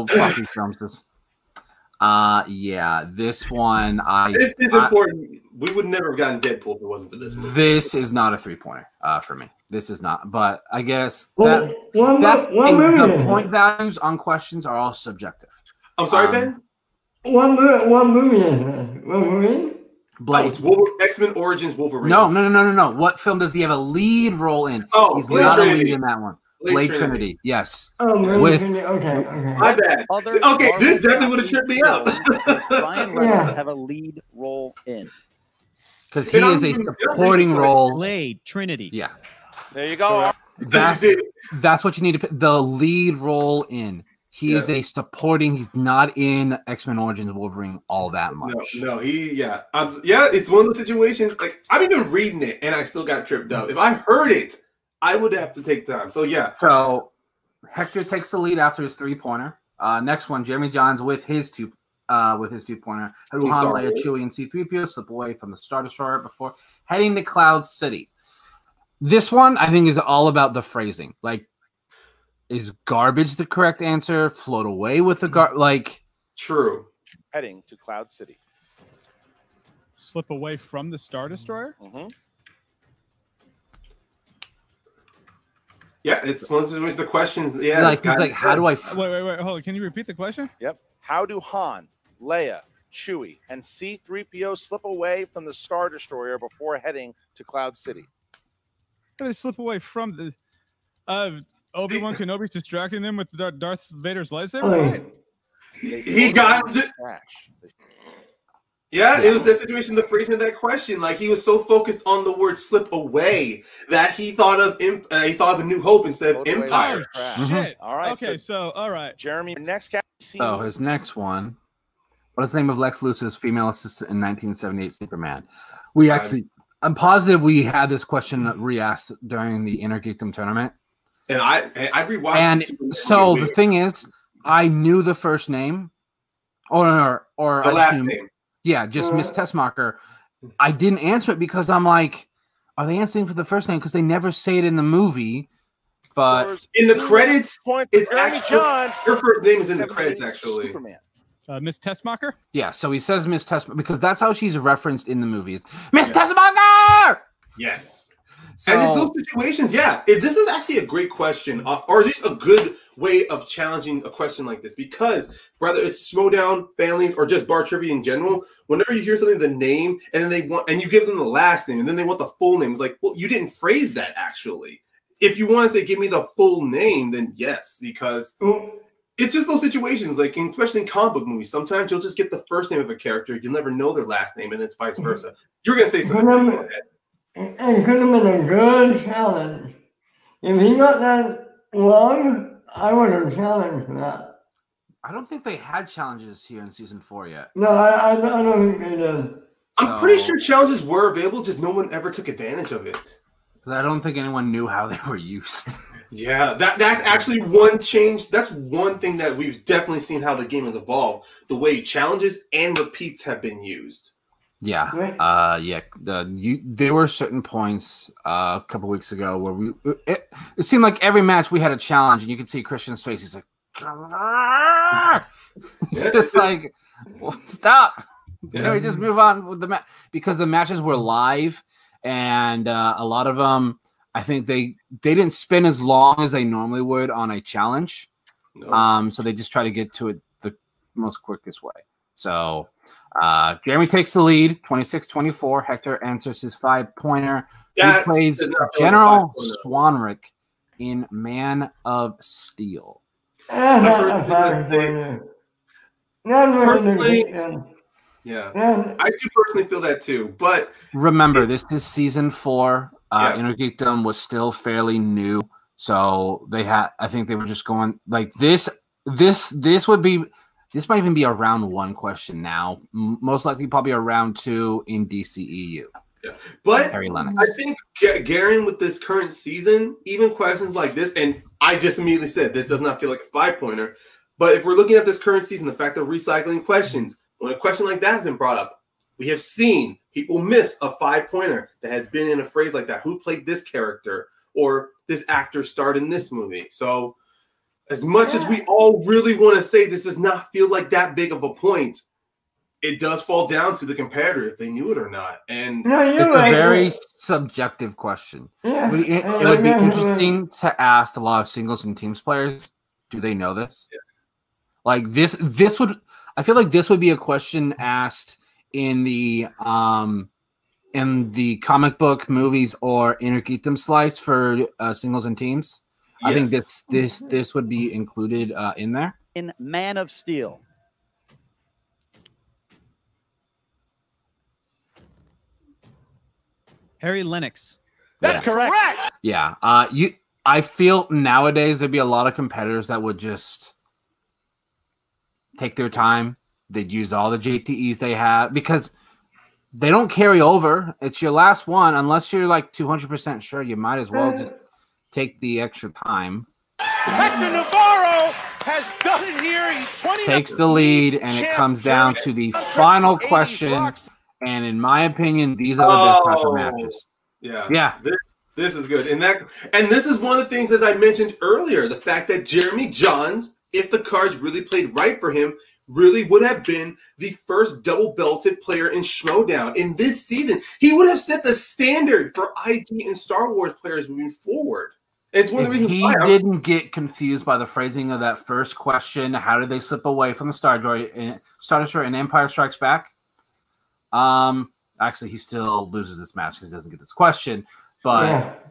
Speaker 2: property films is? Yeah, this one.
Speaker 3: This is important. We would never have gotten Deadpool if it wasn't for this movie.
Speaker 2: This is not a 3-pointer for me. This is not. But I guess
Speaker 1: Well,
Speaker 2: the point values on questions are all subjective.
Speaker 3: I'm sorry, Ben?
Speaker 1: One movie is it? Wolverine?
Speaker 2: Blade.
Speaker 3: X-Men Origins Wolverine.
Speaker 2: No. What film does he have a lead role in?
Speaker 3: Oh,
Speaker 2: he's
Speaker 3: Blade
Speaker 2: not
Speaker 3: Trinity.
Speaker 2: a lead in that one. Blade Trinity. Yes.
Speaker 1: Oh,
Speaker 2: With-
Speaker 1: okay.
Speaker 3: My bad. Okay, this definitely would have tripped me up.
Speaker 4: Ryan Reynolds have a lead role in.
Speaker 2: Because he is a supporting role.
Speaker 7: Blade Trinity.
Speaker 2: Yeah.
Speaker 6: There you go.
Speaker 2: That's what you need to pick. The lead role in. He is a supporting. He's not in X-Men Origins Wolverine all that much.
Speaker 3: No, it's one of those situations. Like, I'm even reading it, and I still got tripped up. If I heard it, I would have to take time. So yeah.
Speaker 2: So Hector takes the lead after his 3-pointer. Next one, Jeremy Jahns with his 2-pointer. Han, Leia, Chewie, and C-3PO slip away from the Star Destroyer before heading to Cloud City. This one, I think, is all about the phrasing. Like, is garbage the correct answer? Float away with the
Speaker 3: True.
Speaker 6: Heading to Cloud City.
Speaker 5: Slip away from the Star Destroyer?
Speaker 6: Mm-hmm.
Speaker 3: Yeah, it's one of the questions. Yeah,
Speaker 2: how do I?
Speaker 5: Wait, hold on. Can you repeat the question?
Speaker 6: Yep. How do Han, Leia, Chewie, and C-3PO slip away from the Star Destroyer before heading to Cloud City?
Speaker 5: How do they slip away from the... Obi-Wan Kenobi's distracting them with Darth Vader's lightsaber? Right?
Speaker 3: He got... Yeah, it was that situation, the phrasing of that question. Like, he was so focused on the word "slip away" that he thought of A New Hope instead of Empire.
Speaker 5: Oh, shit.
Speaker 6: All right.
Speaker 5: Okay, all right.
Speaker 6: Jeremy, next scene.
Speaker 2: Oh, his next one. What is the name of Lex Luthor's female assistant in 1978 Superman? I'm positive we had this question re-asked during the Inner Geekdom tournament.
Speaker 3: And I rewatched.
Speaker 2: And so the thing is, I knew the first name, or
Speaker 3: the last name.
Speaker 2: Yeah, just Miss Tessmacher. I didn't answer it because I'm like, are they answering for the first name? Because they never say it in the movie. But
Speaker 3: in the credits, it's actually
Speaker 6: Jahns.
Speaker 3: Her first name is in the credits, actually.
Speaker 6: Superman.
Speaker 5: Miss Tessmacher?
Speaker 2: Yeah, so he says Miss Tessmacher because that's how she's referenced in the movie. It's Miss Tessmacher!
Speaker 3: Yes. So, and in those situations, this is actually a great question, or at least a good way of challenging a question like this, because whether it's Schmoedown, families, or just bar trivia in general, whenever you hear something, the name, and then you give them the last name, and then they want the full name, it's like, well, you didn't phrase that actually. If you want to say, give me the full name, then yes, because it's just those situations, like especially in comic book movies, sometimes you'll just get the first name of a character, you'll never know their last name, and it's vice versa. You're gonna say something.
Speaker 1: It could have been a good challenge. If he got that wrong, I would have challenged that.
Speaker 2: I don't think they had challenges here in season 4 yet.
Speaker 1: No, I don't think they did.
Speaker 3: I'm pretty sure challenges were available, just no one ever took advantage of it.
Speaker 2: Because I don't think anyone knew how they were used.
Speaker 3: Yeah, that's actually one change. That's one thing that we've definitely seen how the game has evolved. The way challenges and repeats have been used.
Speaker 2: Yeah, there were certain points a couple weeks ago where it seemed like every match we had a challenge, and you could see Christian's face. He's like, he's just like, well, stop. Can we just move on with the match? Because the matches were live, and a lot of them, I think they didn't spin as long as they normally would on a challenge. No. So they just try to get to it the most quickest way. So. Jeremy takes the lead, 26-24. Hector answers his 5-pointer. He plays General Swanwick in Man of Steel.
Speaker 3: Personally, I do personally feel that too. But
Speaker 2: remember, this is season 4. Inner Geekdom was still fairly new, so they had. I think they were just going like this. This would be. This might even be a round 1 question now. Most likely probably a round 2 in DCEU.
Speaker 3: Yeah. But
Speaker 2: Harry Lennox.
Speaker 3: I think Garen with this current season, even questions like this, and I just immediately said this does not feel like a 5-pointer. But if we're looking at this current season, the fact that recycling questions, when a question like that has been brought up, We have seen people miss a 5-pointer that has been in a phrase like that. Who played this character? Or this actor starred in this movie. So as much as we all really want to say this does not feel like that big of a point, it does fall down to the competitor if they knew it or not. And
Speaker 2: it's a very subjective question.
Speaker 1: Yeah.
Speaker 2: It would be interesting to ask a lot of singles and teams players, do they know this?
Speaker 3: Yeah.
Speaker 2: Like this would, I feel like this would be a question asked in the comic book, movies, or Inner Geekdom Slice for singles and teams. Yes. I think this would be included in there.
Speaker 4: In Man of Steel.
Speaker 7: Harry Lennox.
Speaker 6: That's correct.
Speaker 2: Yeah. I feel nowadays there'd be a lot of competitors that would just take their time. They'd use all the JTEs they have because they don't carry over. It's your last one. Unless you're like 200% sure, you might as well just take the extra time.
Speaker 6: Hector Navarro has done it here. He's
Speaker 2: takes the lead, and it comes down to the final question. And in my opinion, these are the best type of matches.
Speaker 3: Yeah. This is good. And this is one of the things, as I mentioned earlier, the fact that Jeremy Jahns, if the cards really played right for him, really would have been the first double-belted player in Schmoedown. In this season, he would have set the standard for IG and Star Wars players moving forward. It's one of the reasons
Speaker 2: he didn't get confused by the phrasing of that first question. How did they slip away from the Star Destroyer in Empire Strikes Back? Actually, he still loses this match because he doesn't get this question. But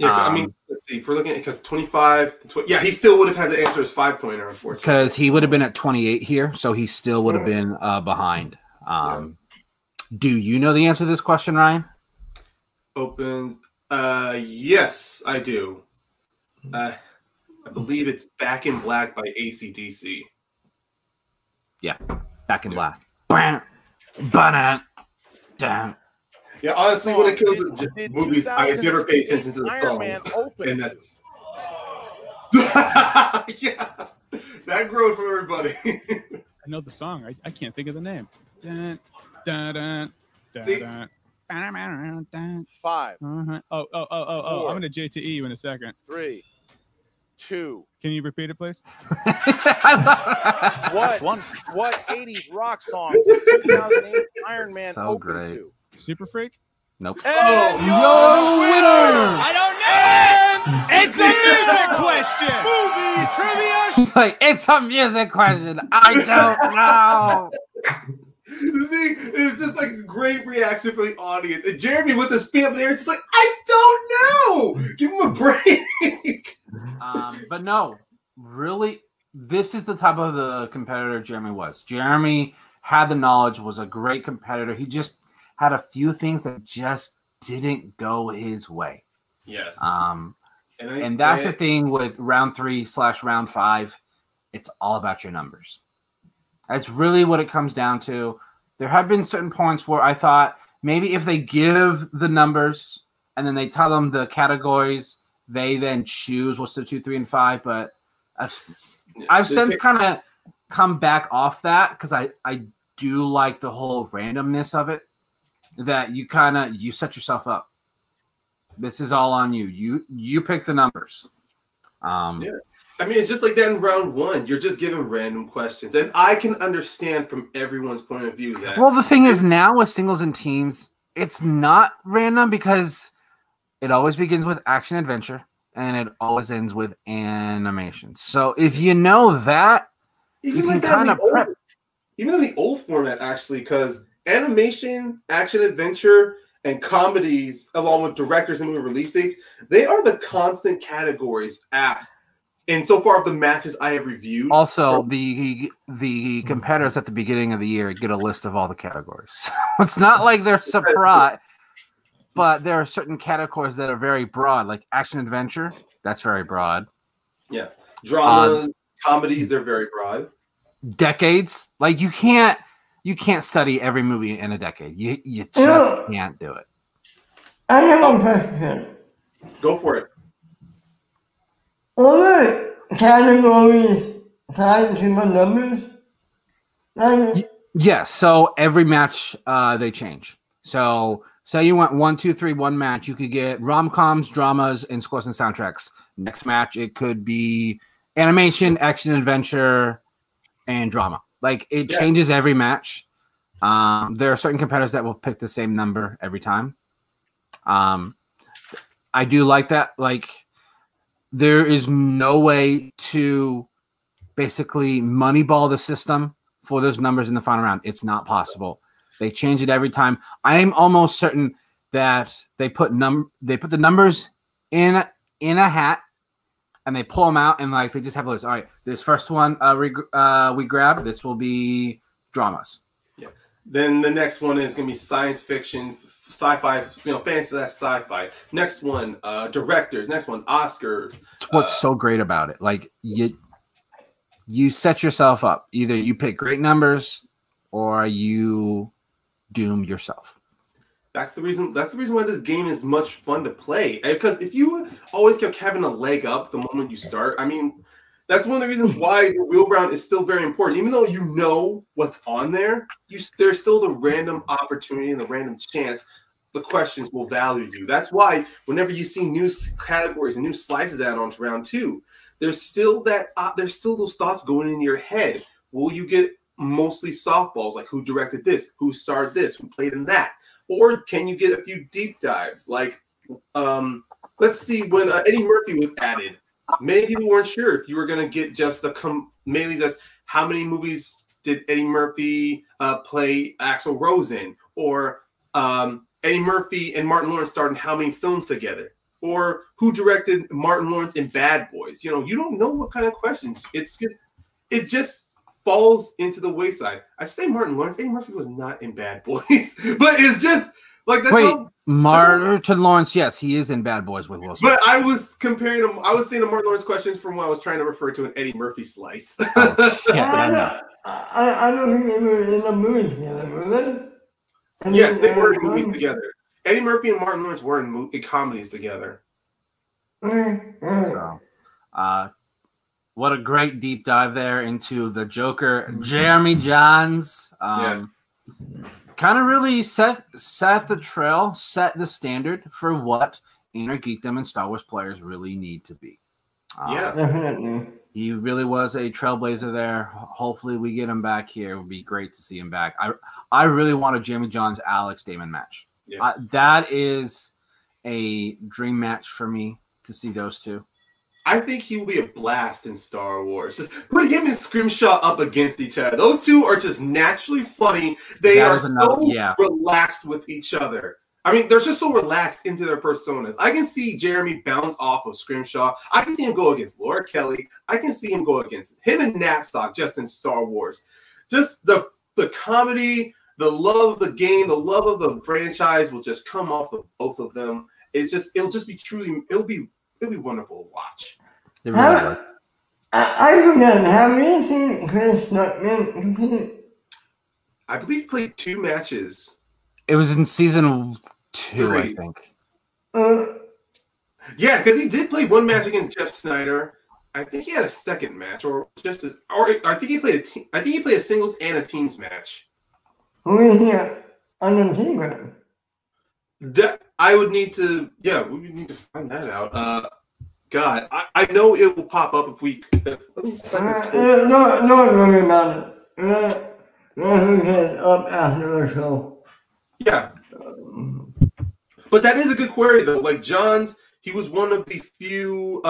Speaker 3: I mean, let's see. If we're looking at because 25 to 20, he still would have had to answer his 5-pointer, unfortunately.
Speaker 2: Because he would have been at 28 here, so he still would have been behind. Do you know the answer to this question, Ryan?
Speaker 3: Opens. Yes, I do. I believe it's Back in Black by AC/DC.
Speaker 2: Yeah, Back in Black. Ba-da, damn.
Speaker 3: Yeah, honestly, when it comes to movies, I never pay attention to the song. And that's that growth from everybody.
Speaker 5: I know the song. I can't think of the name. Dun, dun, dun, dun, dun.
Speaker 6: 5.
Speaker 5: Oh! I'm gonna JTE you in a second.
Speaker 6: 3, 2.
Speaker 5: Can you repeat it, please?
Speaker 6: What 80s rock song did 2008 Iron Man open to?
Speaker 5: Super Freak?
Speaker 2: Nope.
Speaker 6: And
Speaker 2: your winner!
Speaker 6: I don't know.
Speaker 5: It's a music question.
Speaker 6: Movie trivia.
Speaker 2: He's like, it's a music question. I don't know.
Speaker 3: See, it's just like a great reaction for the audience. And Jeremy with his family there, it's like, I don't know. Give him a break.
Speaker 2: But no, really, this is the type of the competitor Jeremy was. Jeremy had the knowledge, was a great competitor. He just had a few things that just didn't go his way.
Speaker 3: Yes.
Speaker 2: And that's the thing with round 3/round 5. It's all about your numbers. That's really what it comes down to. There have been certain points where I thought maybe if they give the numbers and then they tell them the categories, they then choose what's the 2, 3, and 5. But I've since kind of come back off that because I do like the whole randomness of it. That you set yourself up. This is all on you. You pick the numbers.
Speaker 3: I mean, it's just like that in round 1. You're just given random questions. And I can understand from everyone's point of view that.
Speaker 2: Well, the thing is now with singles and teams, it's not random because it always begins with action adventure and it always ends with animation. So if you know that, you can kind of prep.
Speaker 3: Even in the old format, actually, because animation, action adventure, and comedies, along with directors and movie release dates, they are the constant categories asked. And so far of the matches I have reviewed.
Speaker 2: Also, the competitors at the beginning of the year get a list of all the categories. It's not like they're surprised, but there are certain categories that are very broad, like action adventure. That's very broad.
Speaker 3: Yeah, dramas, comedies, they're very broad.
Speaker 2: Decades, like you can't study every movie in a decade. You just can't do it.
Speaker 1: I have a question.
Speaker 3: Go for it.
Speaker 1: All the categories tied to the numbers? Like,
Speaker 2: Yes. So every match they change. So say you went 1, 2, 3, one match, you could get rom-coms, dramas, and scores and soundtracks. Next match, it could be animation, action, adventure, and drama. Like it changes every match. There are certain competitors that will pick the same number every time. I do like that. Like there is no way to basically moneyball the system for those numbers in the final round. It's not possible. They change it every time. I am almost certain that they put the numbers in a hat and they pull them out and like they just have a list. All right, this first one we grab. This will be dramas.
Speaker 3: Yeah. Then the next one is gonna be science fiction, sci-fi. Fantasy, that's sci-fi. Next one, directors. Next one, Oscars.
Speaker 2: What's so great about it? Like you set yourself up. Either you pick great numbers or you doom yourself.
Speaker 3: That's the reason why this game is much fun to play. Because if you always kept having a leg up the moment you start, I mean, that's one of the reasons why the wheel round is still very important. Even though you know what's on there, there's still the random opportunity and the random chance the questions will value you. That's why whenever you see new categories and new slices add on to round 2, there's still those thoughts going in your head. Will you get mostly softballs, like who directed this, who starred this, who played in that? Or can you get a few deep dives? Like, let's see, when Eddie Murphy was added, many people weren't sure if you were going to get just mainly just how many movies did Eddie Murphy play Axl Rose in, or Eddie Murphy and Martin Lawrence starred in how many films together, or who directed Martin Lawrence in Bad Boys. You don't know what kind of questions. It just falls into the wayside. I say Martin Lawrence. Eddie Murphy was not in Bad Boys, but it's just like that's
Speaker 2: Martin Lawrence. Yes, he is in Bad Boys with Will Smith.
Speaker 3: But I was comparing him. I was saying the Martin Lawrence questions from what I was trying to refer to an Eddie Murphy slice.
Speaker 1: I don't think they were in a movie together, were they?
Speaker 3: Yes, they were in movies together. Eddie Murphy and Martin Lawrence were in comedies together.
Speaker 2: So, what a great deep dive there into the Joker, Jeremy Jahns.
Speaker 3: Yes.
Speaker 2: Kind of really set the trail, set the standard for what Inner Geekdom and Star Wars players really need to be.
Speaker 1: Definitely.
Speaker 2: He really was a trailblazer there. Hopefully we get him back here. It would be great to see him back. I really want a Jeremy Jahns Alex Damon match.
Speaker 3: Yeah.
Speaker 2: That is a dream match for me to see those two.
Speaker 3: I think he will be a blast in Star Wars. Just put him and Scrimshaw up against each other. Those two are just naturally funny. They are so relaxed with each other. I mean, they're just so relaxed into their personas. I can see Jeremy bounce off of Scrimshaw. I can see him go against Laura Kelly. I can see him go against him and Knapsack just in Star Wars. Just the comedy, the love of the game, the love of the franchise will just come off of both of them. It'll be wonderful to watch.
Speaker 1: I forgot, have you seen Chris Stuckman compete?
Speaker 3: I believe he played 2 matches.
Speaker 2: It was in season 2,
Speaker 3: 3.
Speaker 2: I think.
Speaker 3: Yeah, because he did play 1 match against Jeff Snyder. I think he had a second match, or I think he played a singles and a teams match.
Speaker 1: Who is he on the team round?
Speaker 3: I would need to, we would need to find that out. God, I know it will pop up if we. Let me just find this.
Speaker 1: No, worry about it. Let get up after the show.
Speaker 3: Yeah, but that is a good query though. Like Jahns, he was one of the few,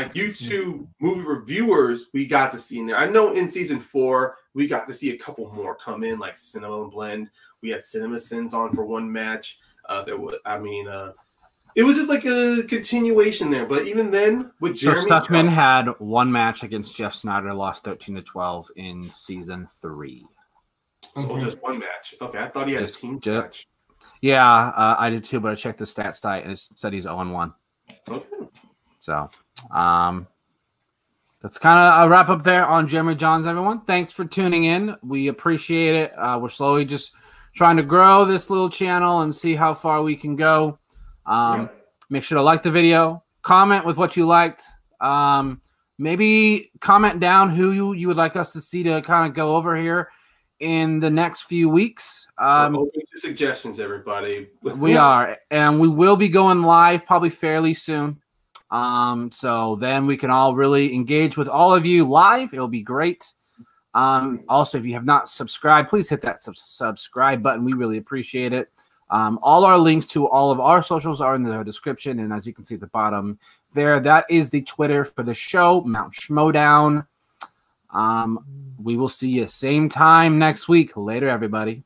Speaker 3: YouTube movie reviewers we got to see in there. I know in season 4 we got to see a couple more come in, like Cinema and Blend. We had Cinema Sins on for 1 match. It was just like a continuation there. But even then, with Jeremy
Speaker 2: Stuckman had 1 match against Jeff Snyder, lost 13-12 in season 3.
Speaker 3: So just 1 match. Okay, I thought he had a team match.
Speaker 2: Yeah, I did too, but I checked the stats site and it said he's 0-1.
Speaker 3: Okay.
Speaker 2: So, that's kind of a wrap up there on Jeremy Jahns, everyone. Thanks for tuning in. We appreciate it. We're slowly just trying to grow this little channel and see how far we can go. Make sure to like the video, comment with what you liked. maybe comment down who you would like us to see to kind of go over here in the next few weeks.
Speaker 3: Open to suggestions, everybody.
Speaker 2: We are, and we will be going live probably fairly soon. So then we can all really engage with all of you live. It'll be great. Also, if you have not subscribed, please hit that subscribe button. We really appreciate it. All our links to all of our socials are in the description, and as you can see at the bottom there, that is the Twitter for the show, Mount Schmoedown. We will see you same time next week. Later, everybody.